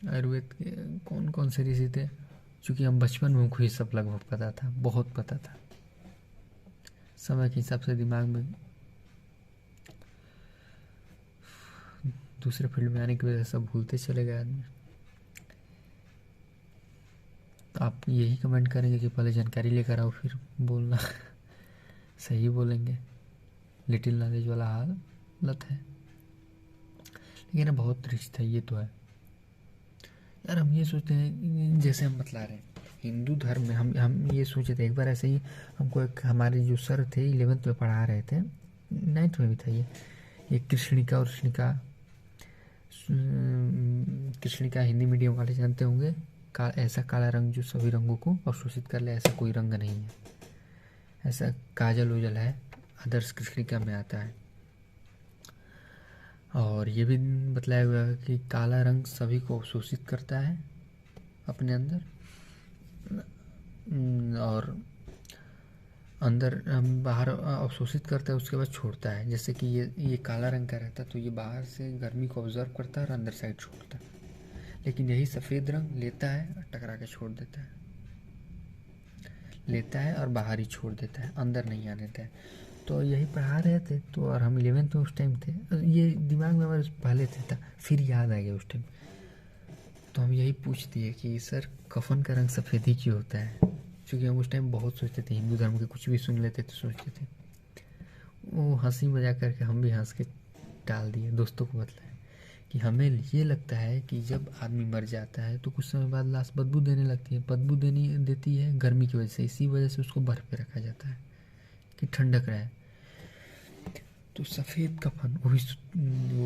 आयुर्वेद के कौन कौन से ऋषि थे, चूँकि हम बचपन में हमको ये सब लगभग पता था, बहुत पता था। समय के हिसाब से दिमाग में दूसरे फील्ड में आने की वजह से सब भूलते चले गए आदमी। आप यही कमेंट करेंगे कि पहले जानकारी लेकर आओ फिर बोलना सही बोलेंगे। लिटिल नॉलेज वाला हालत है, लेकिन बहुत रिश्ता था, ये तो है। यार हम ये सोचते हैं, जैसे हम बतला रहे हैं हिंदू धर्म में, हम ये सोचे थे एक बार ऐसे ही, हमको एक हमारे जो सर थे 11th में पढ़ा रहे थे, 9th में भी था ये कृष्णिका और कृष्णिका हिंदी मीडियम वाले जानते होंगे। ऐसा काला रंग जो सभी रंगों को अवशोषित कर ले, ऐसा कोई रंग नहीं है। ऐसा काजल उजल है, आदर्श कृष्णिका में आता है। और ये भी बतलाया हुआ है कि काला रंग सभी को अवशोषित करता है अपने अंदर, और अंदर बाहर अवशोषित करता है, उसके बाद छोड़ता है। जैसे कि ये काला रंग का रहता है तो ये बाहर से गर्मी को ऑब्जर्व करता है और अंदर साइड छोड़ता है, लेकिन यही सफ़ेद रंग लेता है और टकरा के छोड़ देता है, लेता है और बाहर ही छोड़ देता है, अंदर नहीं आने देता है। तो यही पढ़ा रहे थे, तो और हम 11th में उस टाइम थे, ये दिमाग में हमारे पहले था, फिर याद आ गया उस टाइम। तो हम यही पूछ दिए कि सर कफन का रंग सफ़ेद ही क्यों होता है, क्योंकि हम उस टाइम बहुत सोचते थे, हिंदू धर्म के कुछ भी सुन लेते तो सोचते थे। वो हंसी मजाक करके हम भी हंस के टाल दिए, दोस्तों को बतलाया कि हमें ये लगता है कि जब आदमी मर जाता है तो कुछ समय बाद लाश बदबू देने लगती है, बदबू देनी देती है गर्मी की वजह से, इसी वजह से उसको बर्फ़ पे रखा जाता है कि ठंडक रहे। तो सफ़ेद कफन, वो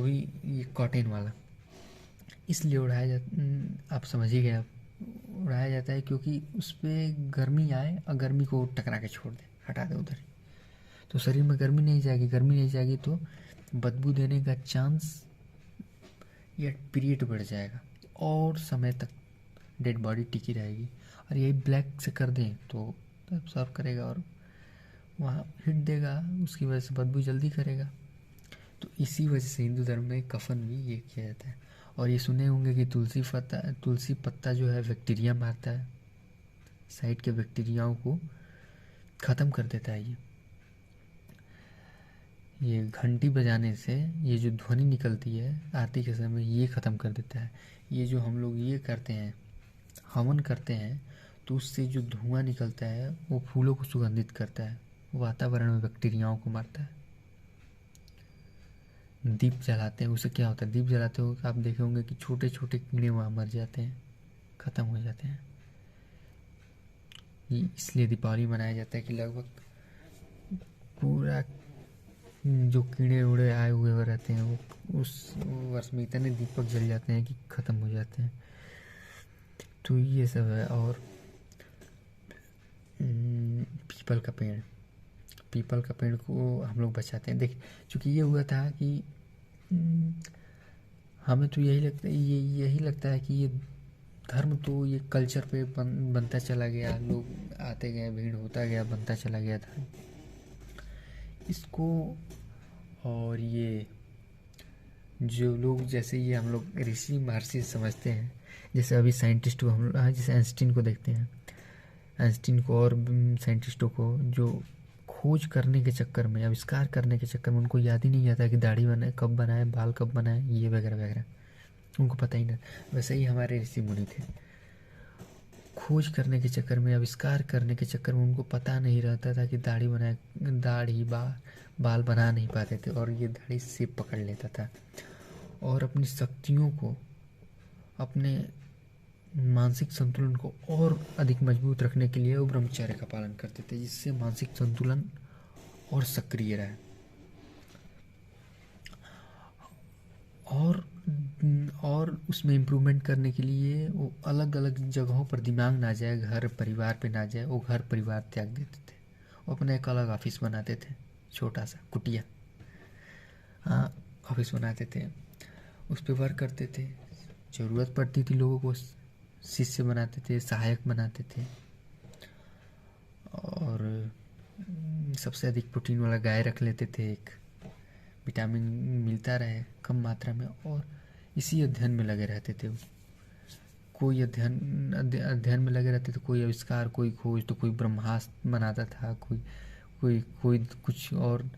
भी ये कॉटन वाला इसलिए उड़ाया जाता, आप समझ ही गए, आप उड़ाया जाता है क्योंकि उस पर गर्मी आए और गर्मी को टकरा के छोड़ दे, हटा दे उधर ही। तो शरीर में गर्मी नहीं जाएगी, गर्मी नहीं जाएगी तो बदबू देने का चांस या पीरियड बढ़ जाएगा और समय तक डेड बॉडी टिकी रहेगी। और यही ब्लैक से कर दें तो सर्व करेगा और वहाँ हिट देगा, उसकी वजह से बदबू जल्दी करेगा। तो इसी वजह से हिंदू धर्म में कफन भी ये किया जाता है। और ये सुने होंगे कि तुलसी पत्ता जो है बैक्टीरिया मारता है, साइड के बैक्टीरियाओं को ख़त्म कर देता है। ये घंटी बजाने से ये जो ध्वनि निकलती है आरती के समय, ये ख़त्म कर देता है। ये जो हम लोग ये करते हैं, हवन करते हैं, तो उससे जो धुआं निकलता है वो फूलों को सुगंधित करता है, वातावरण में बैक्टीरियाओं को मारता है। दीप जलाते हैं, उससे क्या होता है, दीप जलाते हो आप देखे होंगे कि छोटे छोटे कीड़े वहाँ मर जाते हैं, ख़त्म हो जाते हैं। ये इसलिए दीपावली मनाया जाता है कि लगभग पूरा जो कीड़े उड़े आए हुए रहते हैं वो उस वर्ष में इतने दीपक जल जाते हैं कि ख़त्म हो जाते हैं। तो ये सब है। और पीपल का पेड़ को हम लोग बचाते हैं। देखिए, चूँकि ये हुआ था कि हमें तो यही लगता है कि ये धर्म तो ये कल्चर पे बनता चला गया, लोग आते गए, भीड़ होता गया, बनता चला गया धर्म इसको। और ये जो लोग, जैसे ये हम लोग ऋषि महर्षि समझते हैं, जैसे अभी साइंटिस्ट को हम लोग जैसे आइंस्टीन को देखते हैं, आइंस्टीन को और साइंटिस्टों को जो खोज करने के चक्कर में, आविष्कार करने के चक्कर में उनको याद ही नहीं आता कि दाढ़ी बनाए कब बनाए, बाल कब बनाए, ये वगैरह वगैरह उनको पता ही नहीं। वैसे ही हमारे ऋषि मुनि थे, खोज करने के चक्कर में, आविष्कार करने के चक्कर में उनको पता नहीं रहता था कि दाढ़ी बाल बना नहीं पाते थे और ये दाढ़ी सेब पकड़ लेता था। और अपनी शक्तियों को, अपने मानसिक संतुलन को और अधिक मजबूत रखने के लिए वो ब्रह्मचर्य का पालन करते थे, जिससे मानसिक संतुलन और सक्रिय रहे। और उसमें इम्प्रूवमेंट करने के लिए वो अलग अलग जगहों पर दिमाग ना जाए, घर परिवार पे ना जाए, वो घर परिवार त्याग देते थे। वो अपना एक अलग ऑफिस बनाते थे, छोटा सा कुटिया, हाँ ऑफिस बनाते थे, उस पर वर्क करते थे। ज़रूरत पड़ती थी लोगों को शिष्य बनाते थे, सहायक बनाते थे। और सबसे अधिक प्रोटीन वाला गाय रख लेते थे, एक विटामिन मिलता रहे कम मात्रा में। और इसी अध्ययन में लगे रहते थे। कोई अध्ययन में लगे रहते थे, कोई आविष्कार, कोई खोज, तो कोई ब्रह्मास्त्र बनाता था, कोई कुछ और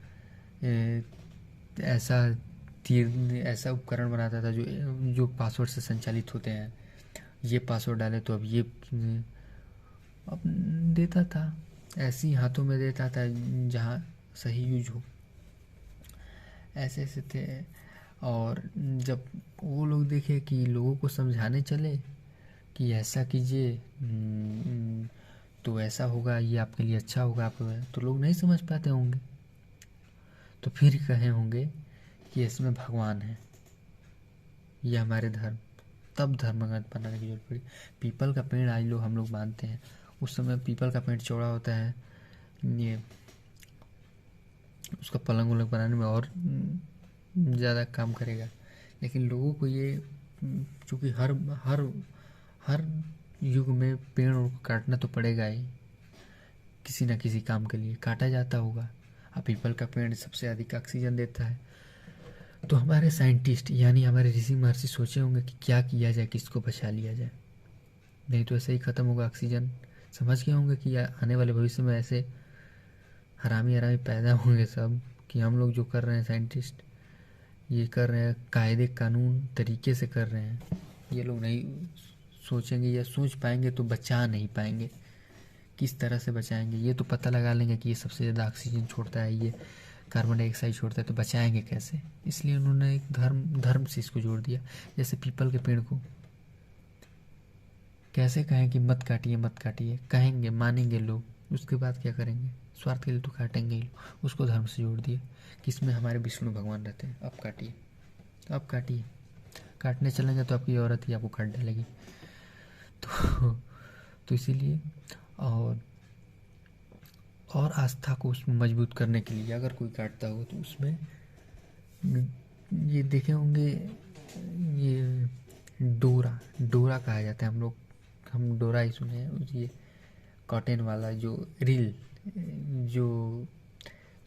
ऐसा उपकरण बनाता था जो पासवर्ड से संचालित होते हैं। ये पासवर्ड डाले तो अब देता था, ऐसी हाथों में देता था जहाँ सही यूज हो, ऐसे ऐसे थे। और जब वो लोग देखे कि लोगों को समझाने चले कि ऐसा कीजिए तो ऐसा होगा, ये आपके लिए अच्छा होगा, तो लोग नहीं समझ पाते होंगे, तो फिर कहे होंगे कि इसमें भगवान है, ये हमारे धर्म, तब धर्म बनाने की जरूरत पड़ी। पीपल का पेड़ आज हम लोग मानते हैं, उस समय पीपल का पेड़ चौड़ा होता है, ये उसका पलंग वलंग बनाने में और ज़्यादा काम करेगा। लेकिन लोगों को ये, चूँकि हर युग में पेड़ को काटना तो पड़ेगा ही, किसी न किसी काम के लिए काटा जाता होगा। अब पीपल का पेड़ सबसे अधिक ऑक्सीजन देता है, तो हमारे साइंटिस्ट यानी हमारे ऋषि महर्षि सोचे होंगे कि क्या किया जाए, किसको बचा लिया जाए, नहीं तो ऐसे ही ख़त्म होगा ऑक्सीजन। समझ गए होंगे कि आने वाले भविष्य में ऐसे हरामी पैदा होंगे सब, कि हम लोग जो कर रहे हैं, साइंटिस्ट ये कर रहे हैं, कायदे कानून तरीके से कर रहे हैं, ये लोग नहीं सोचेंगे या सोच पाएंगे तो बचा नहीं पाएंगे। किस तरह से बचाएंगे, ये तो पता लगा लेंगे कि ये सबसे ज़्यादा ऑक्सीजन छोड़ता है, ये कार्बन डाइऑक्साइड छोड़ता है, तो बचाएंगे कैसे? इसलिए उन्होंने एक धर्म से इसको जोड़ दिया। जैसे पीपल के पेड़ को कैसे कहें कि मत काटिए मत काटिए, कहेंगे, मानेंगे लोग, उसके बाद क्या करेंगे? स्वार्थ के लिए तो काटेंगे ही। उसको धर्म से जोड़ दिए कि इसमें हमारे विष्णु भगवान रहते हैं, अब काटिए, अब काटिए। काटने चलेंगे तो आपकी औरत ही आपको काट डालेगी। तो इसीलिए और आस्था को उसमें मजबूत करने के लिए अगर कोई काटता हो तो उसमें ये देखे होंगे, ये डोरा कहा जाता है। हम डोरा ही सुने हैं। ये कॉटन वाला जो रील जो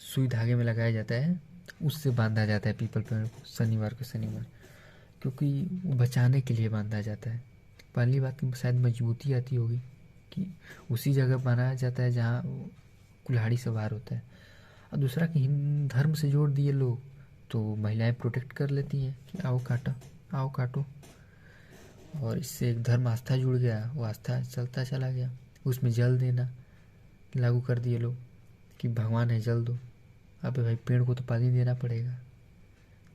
सुई धागे में लगाया जाता है, उससे बांधा जाता है पीपल पेड़ को शनिवार को शनिवार, क्योंकि वो बचाने के लिए बांधा जाता है। पहली बात की शायद मजबूती आती होगी कि उसी जगह बनाया जाता है जहाँ कुल्हाड़ी से वार होता है। और दूसरा कि हिंदू धर्म से जोड़ दिए लोग, तो महिलाएं प्रोटेक्ट कर लेती हैं कि आओ काटो, आओ काटो। और इससे एक धर्म आस्था जुड़ गया, वो आस्था चलता चला गया। उसमें जल देना लागू कर दिए लोग कि भगवान है जल दो। अबे भाई पेड़ को तो पानी देना पड़ेगा,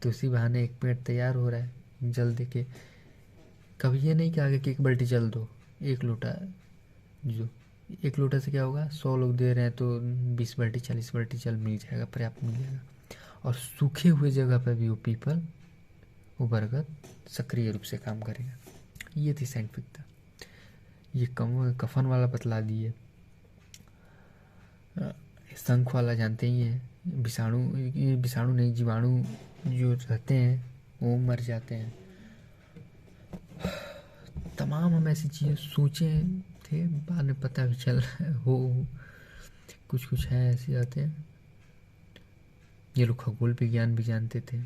तो उसी बहाने एक पेड़ तैयार हो रहा है जल दे के। कभी ये नहीं कहा कि एक बाल्टी जल दो, एक लोटा, जो एक लोटा से क्या होगा, 100 लोग दे रहे हैं तो 20 बाल्टी 40 बाल्टी जल मिल जाएगा, पर्याप्त मिल जाएगा। और सूखे हुए जगह पर भी वो पीपल, वो बरगद सक्रिय रूप से काम करेगा। ये थी साइंटिफिकता। ये कफन वाला बतला दिए। शंख वाला जानते ही हैं, ये विषाणु नहीं, जीवाणु जो रहते हैं वो मर जाते हैं। तमाम हम ऐसी चीज़ें सोचे थे, बाद में पता भी चल हो कुछ है ऐसे आते हैं। ये लोग खगोल विज्ञान भी जानते थे।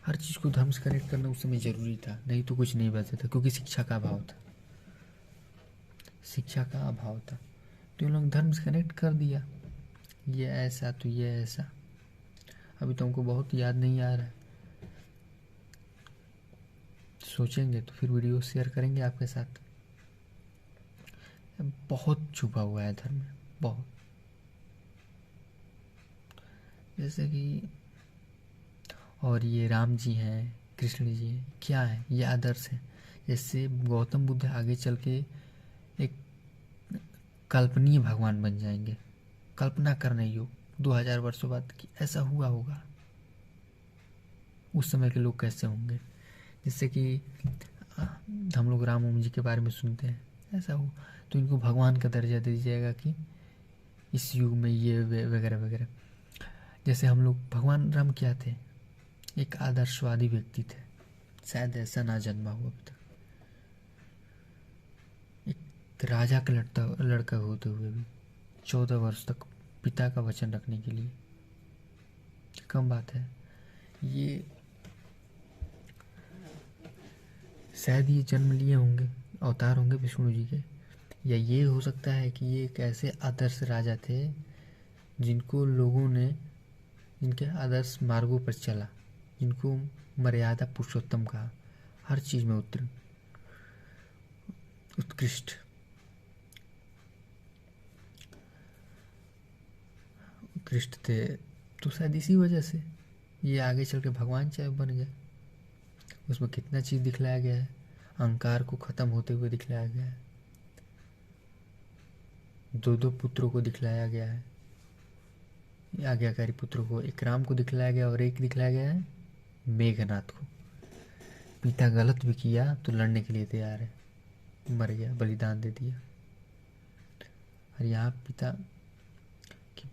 हर चीज़ को धर्म से कनेक्ट करना उस समय ज़रूरी था, नहीं तो कुछ नहीं बचता था, क्योंकि शिक्षा का अभाव था, शिक्षा का अभाव था। तो इन लोग धर्म से कनेक्ट कर दिया, ये ऐसा तो ये ऐसा। अभी तो हमको बहुत याद नहीं आ रहा है, सोचेंगे तो फिर वीडियो शेयर करेंगे आपके साथ। बहुत छुपा हुआ है धर्म में, बहुत। जैसे कि और ये राम जी हैं, कृष्ण जी हैं, क्या है ये आदर्श है। जैसे गौतम बुद्ध आगे चल के एक कल्पनीय भगवान बन जाएंगे, कल्पना करने योग्य 2000 वर्षों बाद कि ऐसा हुआ होगा। उस समय के लोग कैसे होंगे, जिससे कि हम लोग राम जी के बारे में सुनते हैं, ऐसा हो तो इनको भगवान का दर्जा दे दीजिएगा कि इस युग में ये वगैरह वगैरह। जैसे हम लोग, भगवान राम क्या थे, एक आदर्शवादी व्यक्ति थे, शायद ऐसा ना जन्मा हुआ अभी तक। एक राजा का लड़का होते हुए भी 14 वर्ष तक पिता का वचन रखने के लिए कम बात है। ये शायद ये जन्म लिए होंगे, अवतार होंगे विष्णु जी के, या ये हो सकता है कि ये एक ऐसे आदर्श राजा थे जिनको लोगों ने, जिनके आदर्श मार्गों पर चला, जिनको मर्यादा पुरुषोत्तम कहा, हर चीज़ में उत्कृष्ट थे। तो शायद इसी वजह से ये आगे चल के भगवान चाहे बन गए। उसमें कितना चीज़ दिखलाया गया है, अहंकार को ख़त्म होते हुए दिखलाया गया है, 2 पुत्रों को दिखलाया गया है, आज्ञाकारी पुत्रों को, एक राम को दिखलाया गया और एक दिखलाया गया है मेघनाथ को। पिता गलत भी किया तो लड़ने के लिए तैयार है, मर गया, बलिदान दे दिया। और यहाँ पिता के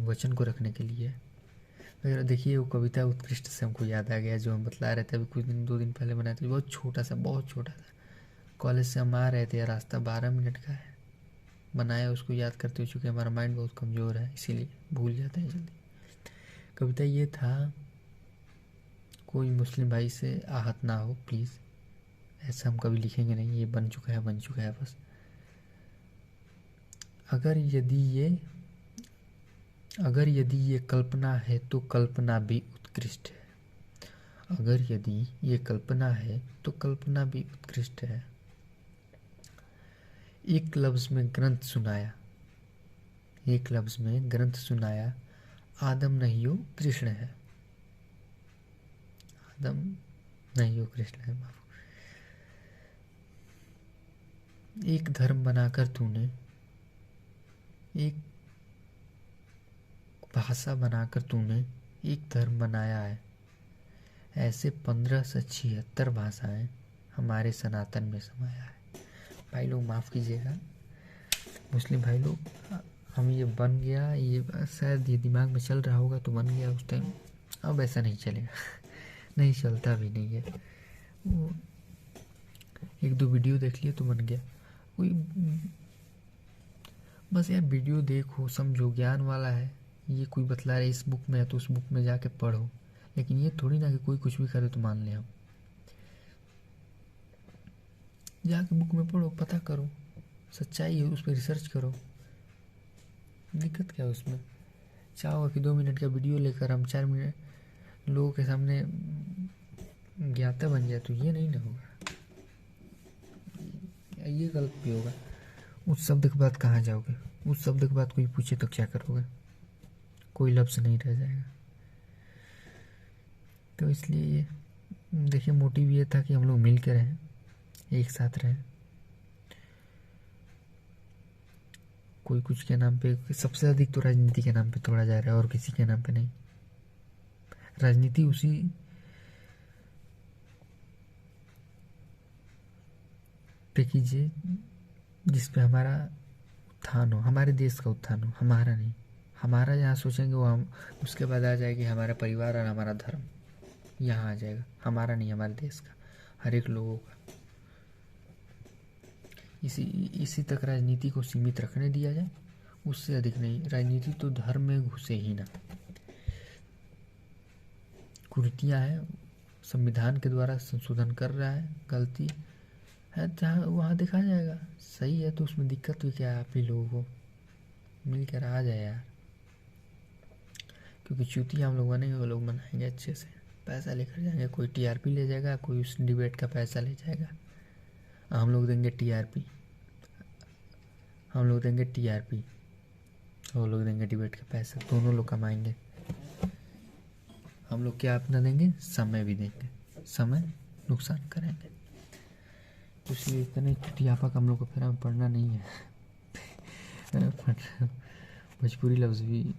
वचन को रखने के लिए। अगर देखिए वो कविता उत्कृष्ट से हमको याद आ गया, जो हम बतला रहे थे अभी कुछ दिन 2 दिन पहले बनाए थे, बहुत छोटा सा कॉलेज से हम आ रहे थे, रास्ता 12 मिनट का है, बनाया उसको याद करते हुए, चूँकि हमारा माइंड बहुत कमज़ोर है इसीलिए भूल जाते हैं जल्दी। कविता ये था, कोई मुस्लिम भाई से आहत ना हो प्लीज़, ऐसा हम कभी लिखेंगे नहीं, ये बन चुका है बस। अगर यदि ये कल्पना है तो कल्पना भी उत्कृष्ट है। अगर यदि ये कल्पना है तो कल्पना भी उत्कृष्ट है। एक लफ्ज़ में ग्रंथ सुनाया, आदम नहीं हो कृष्ण है, आदम नहीं हो कृष्ण है। एक धर्म बनाकर तूने, एक भाषा बनाकर तूने एक धर्म बनाया है, ऐसे 1576 भाषाएं हमारे सनातन में समाया है। भाई लोग माफ़ कीजिएगा, मुस्लिम भाई लोग, हम ये बन गया, ये शायद ये दिमाग में चल रहा होगा तो बन गया उस टाइम, अब ऐसा नहीं चलेगा। नहीं चलता भी नहीं है, वो एक दो वीडियो देख लिए तो बन गया। कोई बस यार वीडियो देखो समझो, ज्ञान वाला है, ये कोई बतला रहा है इस बुक में है तो उस बुक में जाके पढ़ो, लेकिन ये थोड़ी ना कि कोई कुछ भी करे तो मान ले हम। जाके बुक में पढ़ो, पता करो, सच्चाई है उस पर रिसर्च करो, दिक्कत क्या है उसमें। चाहो कि 2 मिनट का वीडियो लेकर हम 4 मिनट लोगों के सामने ज्ञाता बन जाए, तो ये नहीं ना होगा, ये गलत भी होगा। उस शब्द के बाद कहाँ जाओगे, उस शब्द के बाद कोई पूछे तो क्या करोगे, कोई लफ्ज़ नहीं रह जाएगा। तो इसलिए ये देखिए, मोटिव ये था कि हम लोग मिल के रहें, एक साथ रहें। कोई कुछ के नाम पे, सबसे अधिक तो राजनीति के नाम पे तोड़ा जा रहा है और किसी के नाम पे नहीं। राजनीति उसी पे कीजिए जिस पे हमारा उत्थान हो, हमारे देश का उत्थान हो, हमारा नहीं। हमारा जहाँ सोचेंगे वो हम, उसके बाद आ जाएगी हमारा परिवार और हमारा धर्म, यहाँ आ जाएगा, हमारा नहीं, हमारे देश का, हर एक लोगों का। इसी तक राजनीति को सीमित रखने दिया जाए, उससे अधिक नहीं। राजनीति तो धर्म में घुसे ही ना, कुरीतियाँ हैं, संविधान के द्वारा संशोधन कर रहा है, गलती है जहाँ वहाँ देखा जाएगा, सही है तो उसमें दिक्कत भी क्या है। आप ही लोगों को मिल कर आ जाए यार, क्योंकि चूतिया हम लोग बनेंगे, वो लोग बनाएंगे अच्छे से, पैसा लेकर जाएंगे, कोई टीआरपी ले जाएगा, कोई उस डिबेट का पैसा ले जाएगा, हम लोग देंगे टीआरपी, हम लोग देंगे टीआरपी, वो लोग देंगे डिबेट का पैसा, दोनों लोग कमाएंगे। हम लोग क्या अपना देंगे, समय भी देंगे, समय नुकसान करेंगे। इसलिए इतने चुतियापक हम लोग को फेरा में पढ़ना नहीं है। भोजपुरी लफ्ज़ भी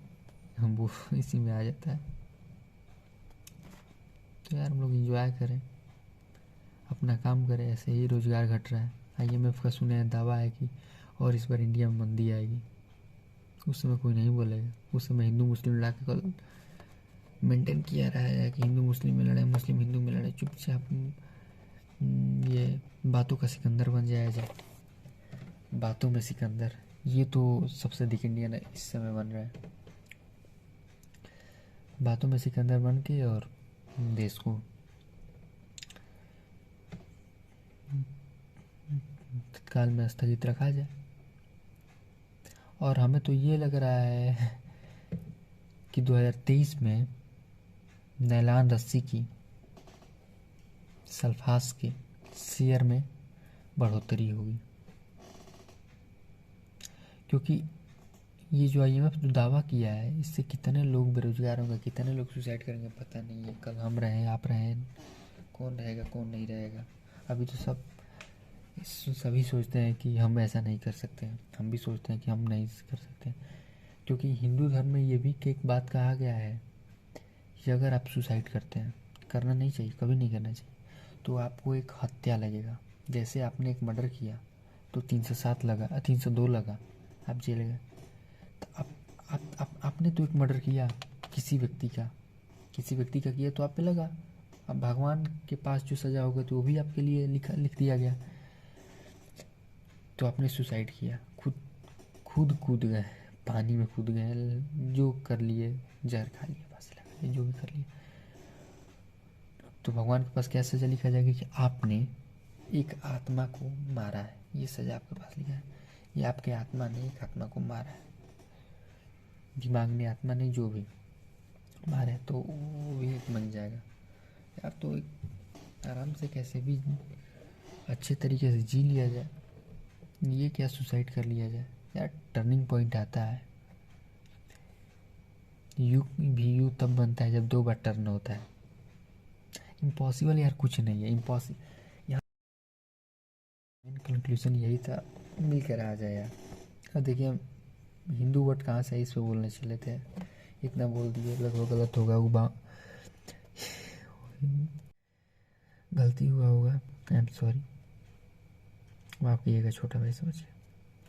हम वो इसी में आ जाता है। तो यार हम लोग एंजॉय करें, अपना काम करें, ऐसे ही रोज़गार घट रहा है। आईएमएफ का सुने दावा है कि और इस बार इंडिया में मंदी आएगी, उस समय कोई नहीं बोलेगा। उस समय हिंदू मुस्लिम लड़ा के कल मेंटेन किया रहा है कि हिंदू मुस्लिम में लड़े, मुस्लिम हिंदू में लड़े, चुपचाप ये बातों का सिकंदर बन जाया जाए, बातों में सिकंदर। ये तो सबसे अधिक इंडियन इस समय बन रहा है, बातों में सिकंदर बन के, और देश को तत्काल में स्थगित रखा जाए। और हमें तो ये लग रहा है कि 2023 में नैलान रस्सी की, सल्फास के शेयर में बढ़ोतरी होगी, क्योंकि ये जो आईएमएफ जो दावा किया है, इससे कितने लोग बेरोजगार होंगे, कितने लोग सुसाइड करेंगे पता नहीं है। कल हम रहें, आप रहें, कौन रहेगा कौन नहीं रहेगा। अभी तो सभी सोचते हैं कि हम ऐसा नहीं कर सकते हैं, हम भी सोचते हैं कि हम नहीं कर सकते, क्योंकि हिंदू धर्म में ये भी एक बात कहा गया है कि अगर आप सुसाइड करते हैं, करना नहीं चाहिए, कभी नहीं करना चाहिए, तो आपको एक हत्या लगेगा। जैसे आपने एक मर्डर किया तो 307 लगा, 302 लगा, आप जेल गए। तो आपने तो एक मर्डर किया किसी व्यक्ति का किया तो आप पे लगा। अब भगवान के पास जो सज़ा होगा तो वो भी आपके लिए लिख दिया गया। तो आपने सुसाइड किया, खुद कूद गए, पानी में कूद गए, जो कर लिए, जहर खा लिया, बस लगा लिए, जो भी कर लिए, तो भगवान के पास क्या सज़ा लिखा जाएगा कि आपने एक आत्मा को मारा है, ये सज़ा आपके पास लिखा है। ये आपके आत्मा ने एक आत्मा को मारा है, दिमाग ने, आत्मा ने, जो भी मारा है, तो वो भी एक बन जाएगा यार। तो एक आराम से कैसे भी अच्छे तरीके से जी लिया जाए, ये क्या सुसाइड कर लिया जाए यार। टर्निंग पॉइंट आता है, यू भी यू तब बनता है जब 2 बार टर्न होता है। इम्पॉसिबल यार कुछ नहीं है, इम्पॉसिबल यहाँ मेन कंक्लूजन यही था, मिल कर आ जाए यार। अब देखिए हम हिंदू वर्ड कहाँ से इस पे बोलने चले थे, इतना बोल दिए, लगभग गलत होगा, वो गलती हुआ होगा, आई एम सॉरी, माफ़ कीजिएगा छोटा भाई, समझिए।